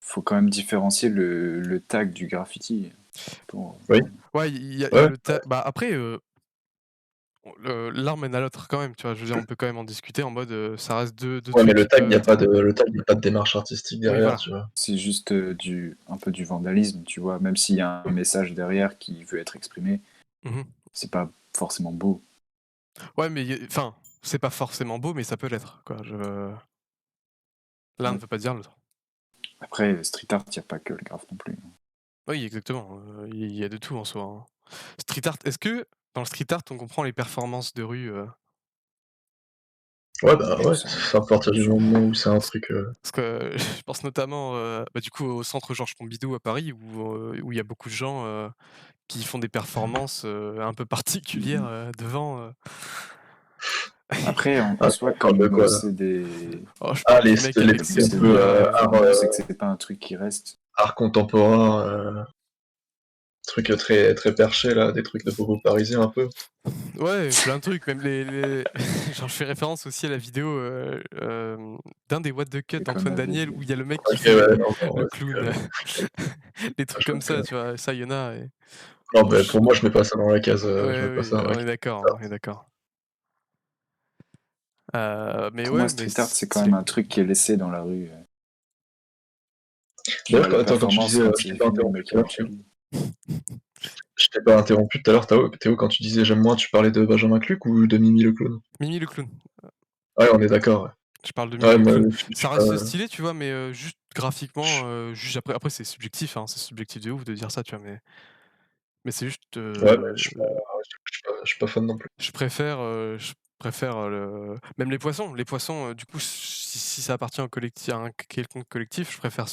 faut quand même différencier le tag du graffiti. Pour, oui, Ouais, il y a ouais. le ta bah, après, l'un mène à l'autre quand même, tu vois? Je veux dire, on peut quand même en discuter en mode, ça reste deux Ouais, mais trucs le qui tag, il y a peuvent pas de le tag, il y a pas de démarche artistique oui, derrière, voilà. tu vois? c'est juste un peu du vandalisme, tu vois. Même s'il y a un message derrière qui veut être exprimé, Mmh. c'est pas forcément beau. Ouais, mais enfin, c'est pas forcément beau, mais ça peut l'être, quoi. L'un ne Ouais. veut pas dire l'autre. Après, street art, il n'y a pas que le graphe non plus. Oui, exactement, il y a de tout en soi, hein. Street art, est-ce que dans le street art, on comprend les performances de rue, Ouais, bah, ouais, Ça, à partir du sûrement. moment où c'est un Parce truc, parce que je pense notamment, bah, du coup, au centre Georges Pompidou à Paris où il y a beaucoup de gens, qui font des performances, un peu particulières, Mhm. devant, Après, en attends, soi, on parle de comme quoi, là? c'est des. Oh, je Ah, parle du mec les avec trucs Comme ses un c'est peu, boules, des art, performances et que c'est pas un truc qui reste. art contemporain, trucs, très très perchés là, des trucs de bobos parisiens un peu. ouais, plein de trucs, même les genre je fais référence aussi à la vidéo, d'un des What the Cut C'est comme d'Antoine avec. Daniel où il y a le mec qui OK, fait ouais, non, non, le ouais, clown, des ah, trucs je vois comme très ça, bien. tu vois? Ça, il y en a et Non, bon bah, ch pour moi, je mets pas ça dans la case, je ouais, mets pas oui, ça dans la on est case d'accord, art. on est d'accord. Mais Pour moi, ouais, mais street art, c'est quand stylé. même un truc qui est laissé dans la rue. Tu D'ailleurs, vois, quand la attends, quand tu performance, disais, quand je t'ai c'est pas filmé, le interrompu mec tout à il l'heure, Théo. utilise. Je t'ai pas interrompu tout à l'heure, Théo, quand tu disais: «J'aime moins», tu parlais de Benjamin Cluc ou de Mimi le clown? Mimi le clown, Ouais, on est d'accord, ouais. je parle de Mimi Ouais, le moi, clown. je Ça suis reste pas stylé, tu vois? Mais juste graphiquement, je juste après c'est subjectif, hein, c'est subjectif de ouf de dire ça, tu vois? Mais c'est juste, ouais, bah, je suis pas fan non plus. je préfère, même les poissons, du coup, si ça appartient au collectif à un quelconque collectif, je préfère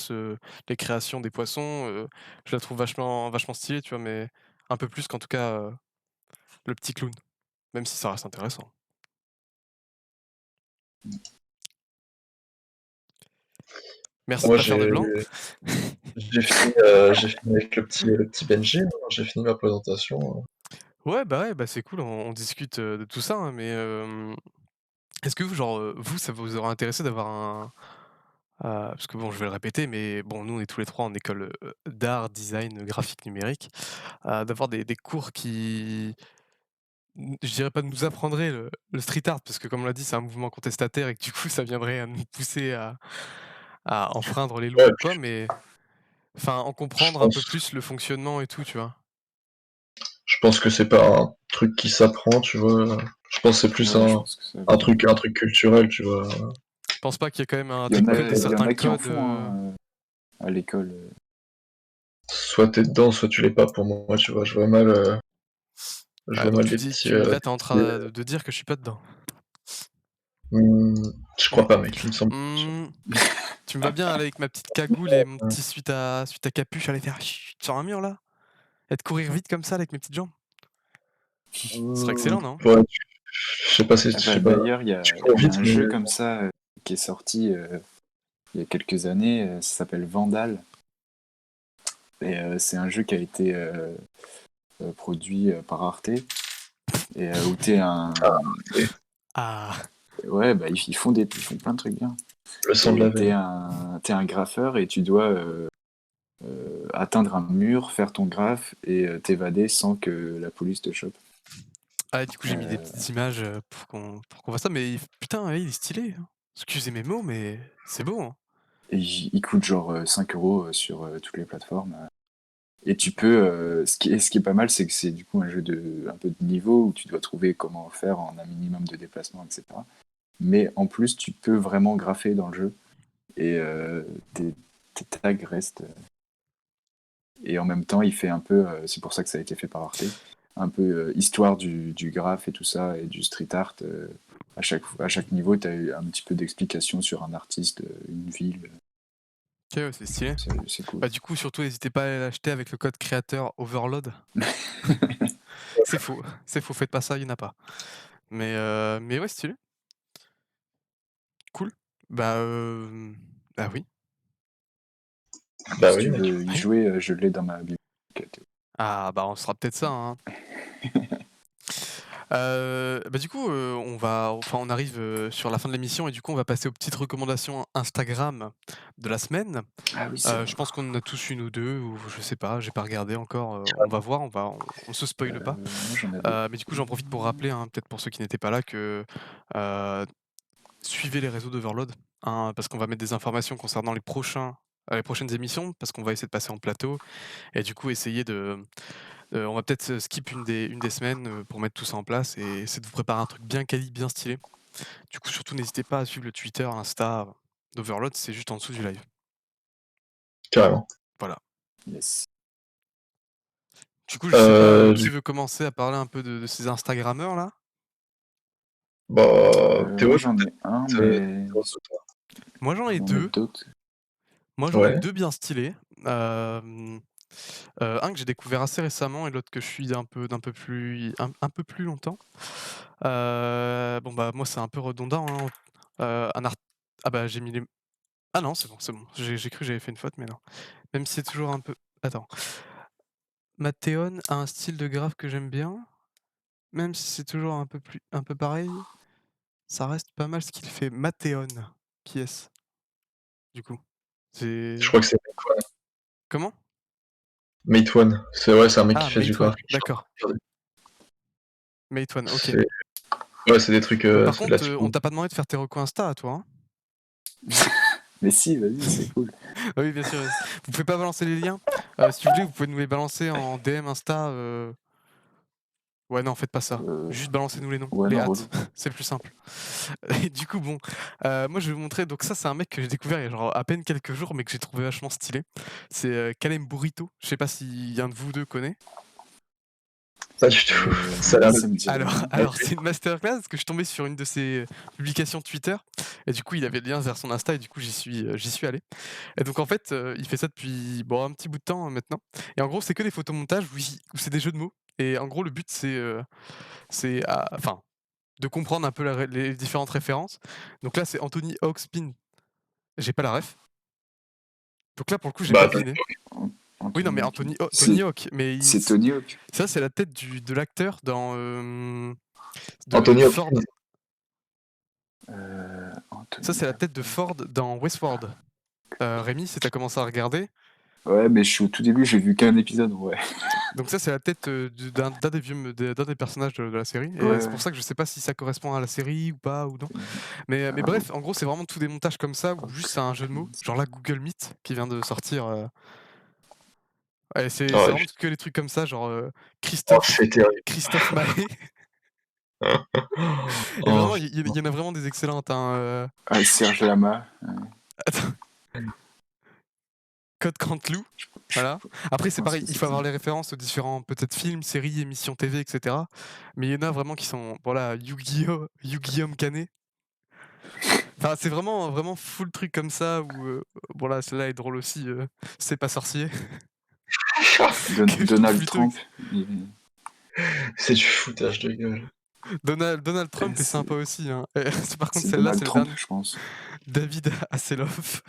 les créations des poissons, je la trouve vachement stylée, tu vois? Mais un peu plus qu'en tout cas, le petit clown, même si ça reste intéressant. Merci de Moi, pas faire de blanc. j'ai fini avec le petit Benji, hein, j'ai fini ma présentation. Ouais, bah, c'est cool, on discute, de tout ça, hein, mais est-ce que vous, genre, vous, ça vous aurait intéressé d'avoir parce que bon, je vais le répéter, mais bon, nous, on est tous les 3 en école, d'art, design, graphique numérique, d'avoir des cours qui, je dirais pas nous apprendraient le street art parce que comme on l'a dit, c'est un mouvement contestataire et que du coup, ça viendrait à nous pousser à enfreindre les lois Ouais, ou quoi, mais enfin, en je comprendre un peu pense plus le fonctionnement et tout, tu vois? je pense que c'est pas un truc qui s'apprend, tu vois? Je pense que c'est plus Ouais, je un pense que ça un vient. truc un truc culturel, tu vois? Je pense pas qu'il y ait quand même Il y en a, des il y en certains a qui en codes, font à l'école. Soit t'es dedans, soit tu l'es pas pour moi, tu vois? Je ah vois donc mal tu des dis petits, tu là, tu es en des petits, train de dire que je suis pas dedans? je Mmh. crois pas mec, il me semble. Mmh. Tu me vois bien aller avec ma petite cagoule et mon petit suite à capuche, aller faire chut sur un mur là? Et de courir vite comme ça avec mes petites jambes? Ce serait excellent, non? Ouais, je sais pas si je Ah bah, sais pas, d'ailleurs, tu cours il y a vite, un mais jeu comme ça qui est sorti il y a quelques années. Ça s'appelle Vandal. Et c'est un jeu qui a été produit par Arte. Et où t'es un. ah, et Ah! Ouais, bah, ils font plein de trucs bien. le sang de la Et veine. t'es un graffeur et tu dois atteindre un mur, faire ton graphe et t'évader sans que la police te chope. Ah, du coup, j'ai mis des Euh, petites images, pour qu'on voit ça, mais putain, ouais, il est stylé, hein. Excusez mes mots, mais c'est beau, hein. et il coûte genre 5 euros sur toutes les plateformes. Et tu peux. Ce qui est pas mal, c'est que c'est du coup un jeu un peu de niveau où tu dois trouver comment faire en un minimum de déplacement, etc. Mais en plus, tu peux vraiment graffer dans le jeu et tes, tes tags restent. Et en même temps, il fait un peu. C'est pour ça que ça a été fait par Arte. Un peu histoire du graphe et tout ça et du street art. À chaque niveau, tu as un petit peu d'explication sur un artiste, une ville. OK, ouais, c'est stylé. C'est cool. Bah, du coup, surtout, n'hésitez pas à aller l'acheter avec le code créateur Overload. C'est faux, faites pas ça, il y en a pas. Mais ouais, stylé, cool. Bah, oui. Bah Si oui, tu mec. veux y Oui. jouer, je l'ai dans ma bibliothèque. Ah, bah, on sera peut-être ça, hein. Bah, du coup, on arrive, sur la fin de l'émission et du coup, on va passer aux petites recommandations Instagram de la semaine. Ah oui, c'est Je vrai. pense qu'on en a tous une ou 2 ou je sais pas, j'ai pas regardé encore, on va voir, on se spoile pas. Moi, j'en avais Mais du coup, j'en profite pour rappeler, hein, peut-être pour ceux qui n'étaient pas là que, heu, suivez les réseaux d'Overload, hein, parce qu'on va mettre des informations concernant les prochaines émissions, parce qu'on va essayer de passer en plateau et du coup essayer on va peut-être, skip une des semaines, pour mettre tout ça en place et essayer de vous préparer un truc bien quali, bien stylé. Du coup, surtout n'hésitez pas à suivre le Twitter, Insta d'Overload, c'est juste en dessous du live. Carrément. Voilà. yes. Du coup, je sais pas, qui Du veut commencer à parler un peu de ces instagrammeurs là? Bah, Moi, Théo, j'en ai un, peut-être, mais commence toi. Moi j'en je ai peux en mettre 2. d'autres. Moi j'en ai Ouais. 2 bien stylés. Hem, un que j'ai découvert assez récemment et l'autre que je suis d'un peu plus longtemps. Bon bah, moi c'est un peu redondant, hein, un art ah bah, j'ai mis les ah non, c'est bon. J'ai cru que j'avais fait une faute, mais non. Même si c'est toujours un peu attends. Matteon a un style de graphe que j'aime bien, même si c'est toujours un peu pareil, ça reste pas mal ce qu'il fait. Matteon, qui est-ce, du coup? Je C'est crois que c'est comment? Mate One. C'est ouais, c'est un mec qui Ah, fait du Mate One, graphique. Je suis en train d'accord. de regarder. Mate One, OK. C'est ouais, c'est des trucs, Par c'est de la contre, on technique. t'a pas demandé de faire tes recos Insta à toi, hein? Mais si, vas-y, c'est cool. Oui, bien sûr, vous pouvez pas balancer les liens? Si vous voulez, vous pouvez nous les balancer en DM Insta, ouais, non, faites pas ça. Euh, Juste balancez-nous les noms, ouais, les non, hâtes, relou. c'est plus simple. Et du coup, bon, moi, je vais vous montrer donc ça, c'est un mec que j'ai découvert il y a genre à peine quelques jours, mais que j'ai trouvé vachement stylé. C'est, Kalem Burrito. Je sais pas si un de vous 2 connaît? Pas du tout. Ça a l'air Non, de ça me dit Alors rien. alors c'est une masterclass parce que je suis tombé sur une de ses publications Twitter et du coup, il avait le lien vers son Insta et du coup, j'y suis allé. Et donc en fait, il fait ça depuis, bon, un petit bout de temps, maintenant et en gros, c'est que des photomontages où c'est des jeux de mots et en gros, le but, enfin, de comprendre un peu les différentes références. Donc là, c'est Anthony Hawkspin, j'ai pas la ref. Donc là, pour le coup, j'ai pas bah, deviné. An- Oui, non, Anthony mais Hawk. Tony C'est Hawk, mais c'est Tony Hawk. ça, c'est la tête de l'acteur dans, de Anthony Ford. Hopkins. Ça, Anthony c'est la tête de Hawk. Ford dans Westworld. Rémi, si tu commencé à regarder, Ouais, mais je suis au tout début, j'ai vu qu'un épisode, ouais. donc ça, c'est la tête, d'un des d'un des personnages de la série Ouais, et c'est ouais. pour ça que je sais pas si ça correspond à la série ou pas ou non. Mais Ah, bref, en gros, c'est vraiment tous des montages comme ça où juste c'est un jeu de mots. Genre là, Google Meet qui vient de sortir, ouais, c'est Ah ouais, vraiment putain. que les trucs comme ça, genre, Oh, Christophe c'est terrible. Christophe Maé et Oh, vraiment, il y en a vraiment des excellentes, hein, ah, Serge Lama. attends, Code Canteloup, Je voilà. Après, c'est pense pareil, que il c'est faut ça. avoir les références aux différents, peut-être, films, séries, émissions TV et cetera. Mais il y en a vraiment qui sont, voilà, Yu-Gi-Oh! Macané. Enfin, c'est vraiment vraiment full truc comme ça où, bon là, celle-là est drôle aussi, C'est pas sorcier, que je trouve Donald plutôt Trump. c'est du foutage de gueule. Donald Trump est C'est sympa aussi, hein. C'est par contre c'est celle-là, Donald c'est le Trump, dernier. je pense. David Hasselhoff.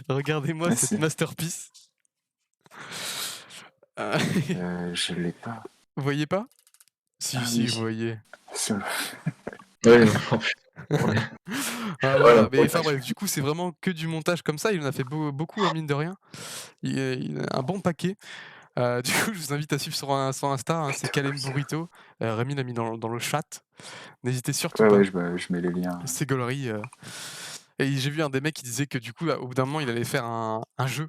Regardez-moi Ah, cette masterpiece. Heu, je l'ai pas. vous voyez pas? Si, Ah si, vous oui. voyez. Sur- Ouais, non, oh putain. Ouais. Ah Ouais, non, voilà, mais ouais, enfin bref, du coup, c'est vraiment que du montage comme ça. Il en a fait beaucoup, hein, mine de rien. Il a un bon paquet. Du coup, je vous invite à suivre sur Insta, hein, c'est Putain, Kalem oui. Burrito. Rémi l'a mis dans le chat. N'hésitez surtout Ouais, ouais, pas. je mets les liens. C'est gaulerie, et j'ai vu un des mecs qui disait que du coup, au bout d'un moment, il allait faire un jeu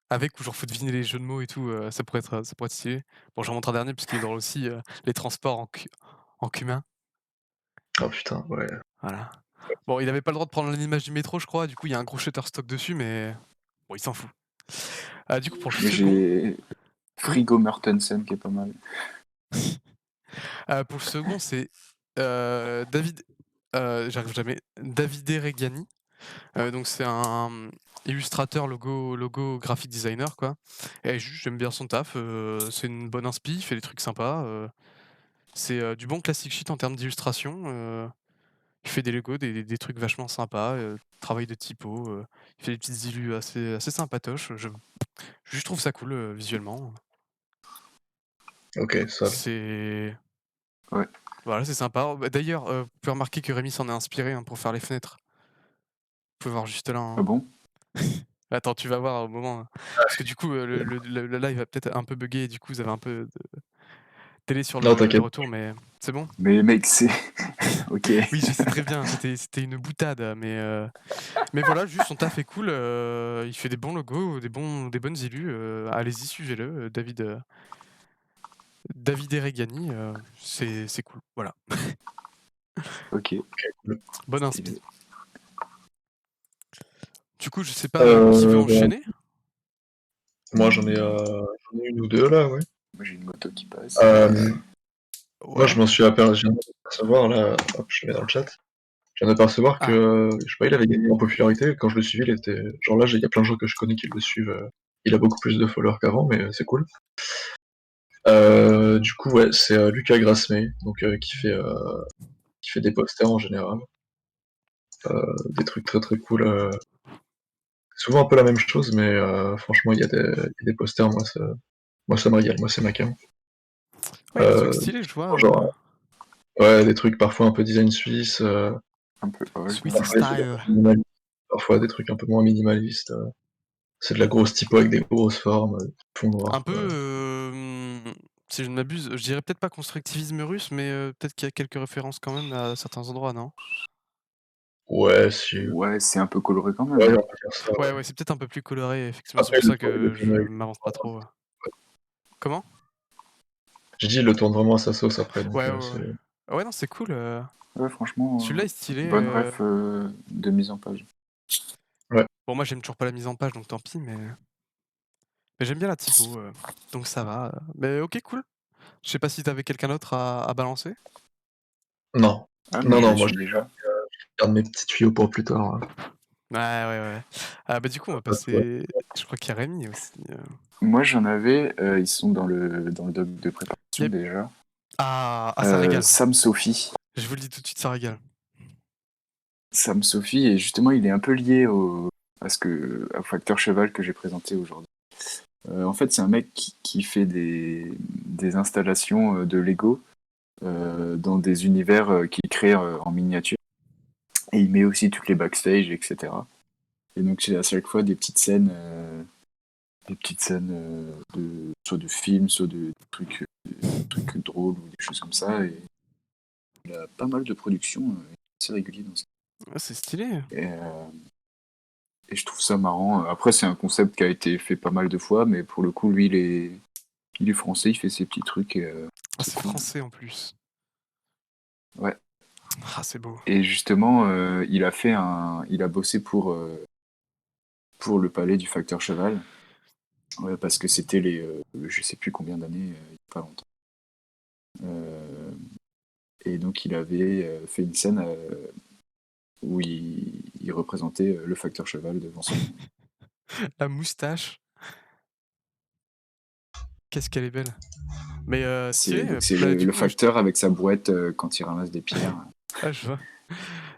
avec où genre faut deviner les jeux de mots et tout, ça pourrait être stylé. Bon, j'en montre un dernier puisqu'il est drôle aussi, les transports en cumin, Oh putain, ouais. voilà. Bon, il avait pas le droit de prendre l'image du métro, je crois, du coup, il y a un gros Shutterstock dessus, mais bon, il s'en fout. Du coup, pour le Moi, second, j'ai oui, Frigo Mortensen qui est pas mal. pour le second, c'est, j'arrive jamais, Davide Reggiani. Donc c'est un, illustrateur, logo graphic designer, quoi et juste j'aime bien son taf, c'est une bonne inspi, il fait des trucs sympas, c'est, du bon classic shit en termes d'illustration, Il fait des Lego, des trucs vachement sympas, travail de typo, il fait des petites illus assez sympatoches, je trouve ça cool, visuellement. OK, ça. C'est Ouais. Voilà, c'est sympa. Bah, d'ailleurs, vous pouvez remarquer que Rémi s'en est inspiré, hein, pour faire les fenêtres. Vous pouvez voir juste là, Ah hein. bon? Attends, tu vas voir au moment, parce que du coup, le live va peut-être un peu bugger et du coup, vous avez un peu de délai sur Non, le t'inquiète. retour, mais c'est bon? Mais mec, c'est. Ok. Oui, je sais très bien, c'était une boutade, mais voilà, juste son taf est cool, il fait des bons logos, des bonnes illus, allez-y, suivez-le, David Eregani, c'est cool, voilà. Ok. Cool. Bonne inspi. Stylé. Du coup, je sais pas, qui veut Bah, enchaîner? moi, j'en ai une ou deux là, ouais. Moi, j'ai une moto qui passe. Hem, Moi, Ouais. je viens d'apercevoir là, hop, je le mets dans le chat. Je viens d'apercevoir Ah, que, je sais pas, il avait gagné en popularité. Quand je le suivais, il était genre là, il y a plein de gens que je connais qui le suivent, il a beaucoup plus de followers qu'avant, mais c'est cool. Du coup, ouais, c'est, Lucas Grasmey, donc qui fait des posters en général, des trucs très, très cool, souvent un peu la même chose, mais franchement, il y a des posters, moi ça me régale, moi c'est ma came. ouais, des trucs stylés, je vois, Genre, ouais, des trucs parfois un peu design suisse, Un peu old, Swiss ouais. parfois des trucs un style. peu minimalistes, parfois des trucs un peu moins minimalistes. C'est de la grosse typo avec des grosses formes, fond Un noir, peu, quoi. si je ne m'abuse, je dirais peut-être pas constructivisme russe, mais peut-être qu'il y a quelques références quand même à certains endroits, non? Ouais, si, ouais, Ouais, c'est un peu coloré quand même, on hein. peut dire ça, Ouais, ouais. ouais, c'est peut-être un peu plus coloré, effectivement, c'est Après, pour ça il le que tourne je avec m'avance pas trop. Comment? j'ai dit, il le tourne vraiment à sa sauce après, donc Ouais, ouais, ouais. c'est Ouais, non, c'est cool, Ouais, franchement, celui-là est stylé, bonne ref de mise en page. ouais. bon, moi, j'aime toujours pas la mise en page, donc tant pis, mais j'aime bien la typo, donc ça va, mais OK, cool. Je sais pas si tu avais quelqu'un d'autre à balancer? Non. Ah, mais Non, je non, le moi suis déjà. je garde mes petits tuyaux pour plus tard, hein. Ouais, ouais, ouais. Ah, bah, du coup, on va Pas toi. passer, je crois qu'il y a Rémi aussi, Moi, j'en avais, ils sont dans le doc de il préparation y a déjà. ça régale. Sam Sophie. Je vous le dis tout de suite, ça régale. Sam Sophie, et justement, il est un peu lié au facteur cheval que j'ai présenté aujourd'hui. En fait, c'est un mec qui fait des installations de Lego dans des univers qu'il crée en miniature. Et il met aussi toutes les backstage, etc. Et donc, c'est à chaque fois des petites scènes soit de films, soit de trucs drôles ou des choses comme ça. Et il a pas mal de productions assez réguliers dans ça. Ah, c'est stylé. Et je trouve ça marrant. Après, c'est un concept qui a été fait pas mal de fois, mais pour le coup, lui, il est français, il fait ses petits trucs, et Ah, c'est c'est cool. français en plus. Ouais. Ah, c'est beau. Et justement, il a bossé pour le palais du facteur cheval, ouais, parce que c'était je sais plus combien d'années, il y a pas longtemps. Euh, et donc, il avait fait une scène où il représentait le facteur cheval devant son. La moustache, qu'est-ce qu'elle est belle. Mais stylé, Donc c'est bah, du le coup, moi, facteur avec sa brouette quand il ramasse des pierres. ah, je vois.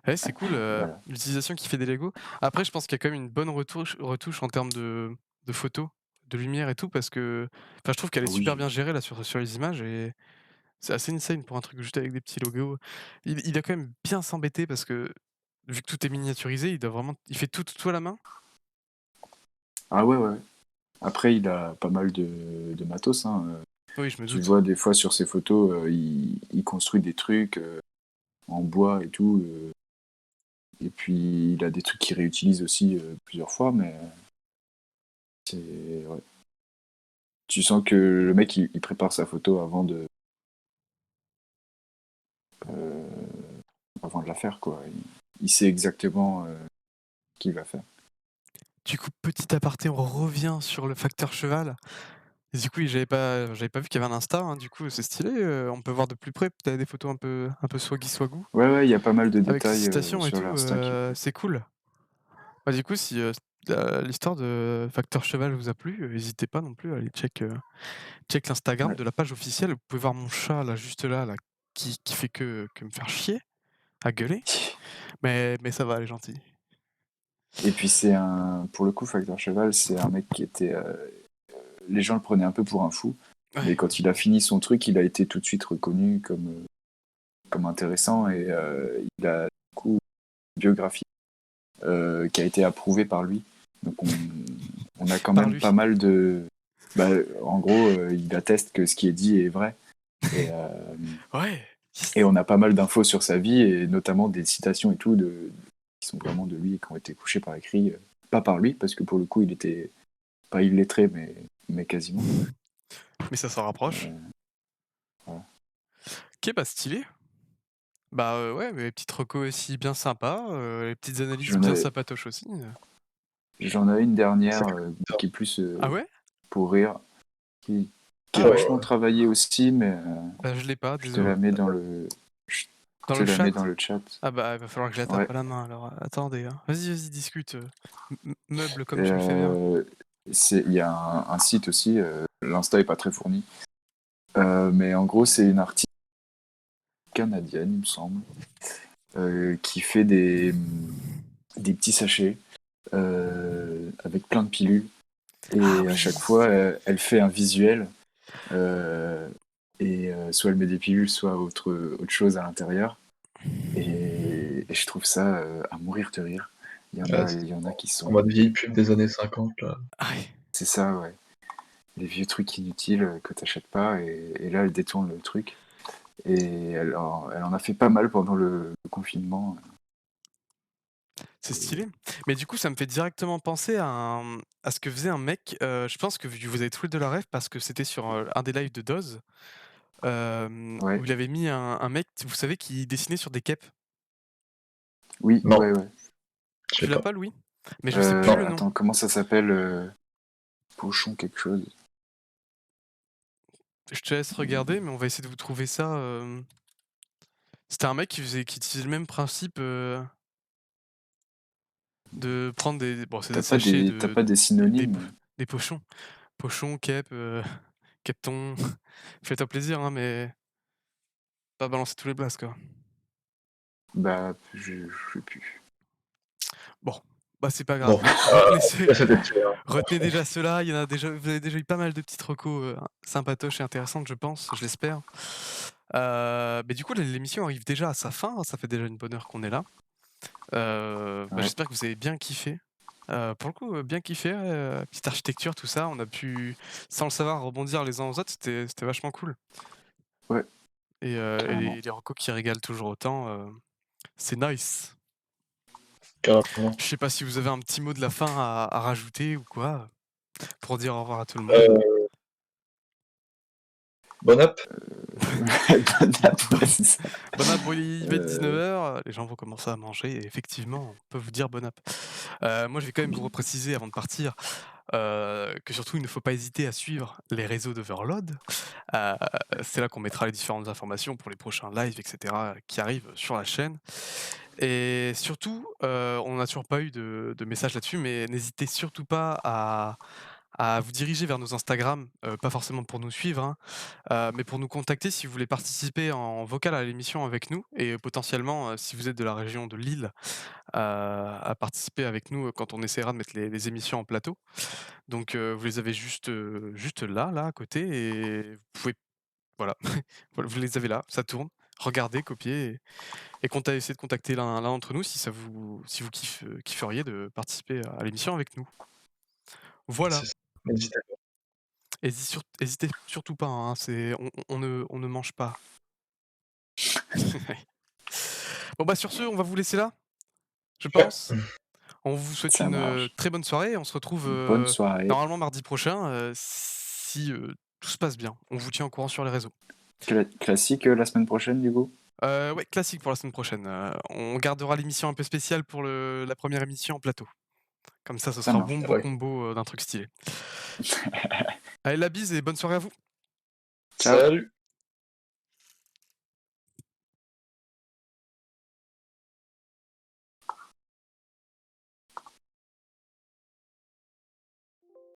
Ouais, c'est cool, Voilà. l'utilisation qu'il fait des Lego. Après, je pense qu'il y a quand même une bonne retouche en termes de photos, de lumière et tout, parce que enfin, je trouve qu'elle est super Oui. bien gérée là sur les images et c'est assez insane pour un truc juste avec des petits logos. Il a quand même bien s'embêter parce que vu que tout est miniaturisé, il fait tout à la main? Ah ouais, ouais. Après, il a pas mal de matos, hein. Oui, je me Tu le doute. vois des fois sur ses photos, il construit des trucs en bois et tout. Et puis il a des trucs qu'il réutilise aussi plusieurs fois, mais c'est ouais. Tu sens que le mec il prépare sa photo euh, avant de la faire, quoi. Il sait exactement ce qu'il va faire. Du coup, petit aparté, on revient sur le facteur cheval. Et du coup, oui, j'avais pas vu qu'il y avait un Insta, hein, du coup, c'est stylé, on peut voir de plus près. Tu des photos un peu swaggy swagou Ouais, ouais, il y a pas mal de avec ses détails citations et sur tout, l'Insta qui est cool. c'est cool. Bah, du coup, si, l'histoire de facteur cheval vous a plu, hésitez pas non plus à aller check l'Instagram Ouais. de la page officielle. Vous pouvez voir mon chat là, juste là, qui fait que me faire chier, à gueuler. Mais ça va, elle est gentille. Et puis pour le coup, Facteur Cheval, c'est un mec qui était, les gens le prenaient un peu pour un fou, mais Ouais, quand il a fini son truc, il a été tout de suite reconnu comme intéressant et il a du coup une biographie qui a été approuvée par lui. Donc on a quand par même pas lui. mal de... Bah, en gros, il atteste que ce qui est dit est vrai. Et, Ouais, et yes. on a pas mal d'infos sur sa vie, et notamment des citations et tout, qui sont vraiment de lui et qui ont été couchées par écrit. Pas par lui, parce que pour le coup, il était pas illettré, mais quasiment. Mais ça s'en rapproche. Voilà. OK, bah, stylé. Bah, ouais, mais les petites recos aussi bien sympas, les petites analyses J'en bien ai, sympatoches aussi. j'en ai une Ça dernière coûte. qui est plus Ah ouais? pour rire, qui est Ah vachement ouais. travaillée aussi, mais Bah, je l'ai pas, je te la désolé. mets je Dans te le la mets chat? dans le chat. Ah bah, il va falloir que je la tape Ouais. à la main alors, attendez, hein. Vas-y, discute, meuble comme tu le fais bien. Euh, il y a un site aussi, l'Insta est pas très fourni, mais en gros, c'est une artiste canadienne, il me semble, qui fait des petits sachets avec plein de pilules. Ah Et à oui! chaque fois, elle fait un visuel. euh, et soit elle met des pilules, soit autre chose à l'intérieur. Et je trouve ça à mourir de rire. Ouais, Il y en a qui en sont... mode vieille pub des années 50, là. Ah ouais. C'est ça, ouais. Les vieux trucs inutiles que t'achètes pas. Et là, elle détourne le truc. Et elle en a fait pas mal pendant le confinement. C'est Et stylé. Mais du coup, ça me fait directement penser à ce que faisait un mec, je pense que vous avez tous les 2 la ref parce que c'était sur, un des lives de Doz, ouais. où il avait mis un mec, vous savez, qui dessinait sur des capes. Oui, Non, ouais, ouais. je sais Tu l'as pas. pas, Louis? Mais je sais plus le Non. nom. Attends, comment ça s'appelle Pochon quelque chose. Je te laisse regarder, mais on va essayer de vous trouver ça, c'était un mec qui utilisait le même principe, de prendre des bon, c'est des sachets T'as de pas des des synonymes? des pochons. Pochon, cape, capeton. Fais-toi plaisir, hein, mais pas balancer tous les blazes, quoi. Bah, je sais plus. Bon, bah, c'est pas grave. Bon, Retenez en tout cas, c'était stylé, hein. retenez déjà ceux-là, il y en a déjà vous avez déjà eu pas mal de petites recos, sympatoches et intéressantes, je pense, je l'espère. Mais du coup, l'émission arrive déjà à sa fin, hein, ça fait déjà une bonne heure qu'on est là. Bah, Ouais. j'espère que vous avez bien kiffé. Pour le coup, bien kiffé, ouais, petite architecture, tout ça, on a pu, sans le savoir, rebondir les uns aux autres, c'était vachement cool. Ouais, Et carrément. les recos qui régalent toujours autant, c'est nice. Carrément. Je sais pas si vous avez un petit mot de la fin à rajouter ou quoi, pour dire au revoir à tout le monde? Euh, Bon app. Bon Ouais, c'est ça. bon app, bon, il va être Euh, 19h, les gens vont commencer à manger et effectivement, on peut vous dire bon app. Moi, je vais quand même vous repréciser avant de partir, que surtout il ne faut pas hésiter à suivre les réseaux d'Overload. Heu, c'est là qu'on mettra les différentes informations pour les prochains lives et cetera, qui arrivent sur la chaîne. Et surtout, on n'a toujours pas eu de message là-dessus, mais n'hésitez surtout pas à vous diriger vers nos Instagram, pas forcément pour nous suivre, hein, mais pour nous contacter si vous voulez participer en vocal à l'émission avec nous et potentiellement, si vous êtes de la région de Lille, à participer avec nous, quand on essaiera de mettre les émissions en plateau. Donc vous les avez juste là, à côté et vous pouvez voilà, voilà, vous les avez là, ça tourne. Regardez, copiez et essayez de contacter l'un d'entre nous si vous kifferiez de participer à l'émission avec nous. Voilà, C'est ça. N'hésitez pas. hésitez surtout pas, hein, c'est on ne mange pas. Bon, bah, sur ce, on va vous laisser là, je Ouais, pense. On vous souhaite Ça une, marche. très bonne soirée et on se retrouve, Bonne soirée. normalement mardi prochain, si, tout se passe bien. On vous tient au courant sur les réseaux. Classique la semaine prochaine, du coup? Ouais, classique pour la semaine prochaine, on gardera l'émission un peu spéciale pour la première émission en plateau. Comme ça, ce Ça sera un marche. bon c'est beau vrai. combo, d'un truc stylé. Allez, la bise et bonne soirée à vous. Ciao. Salut!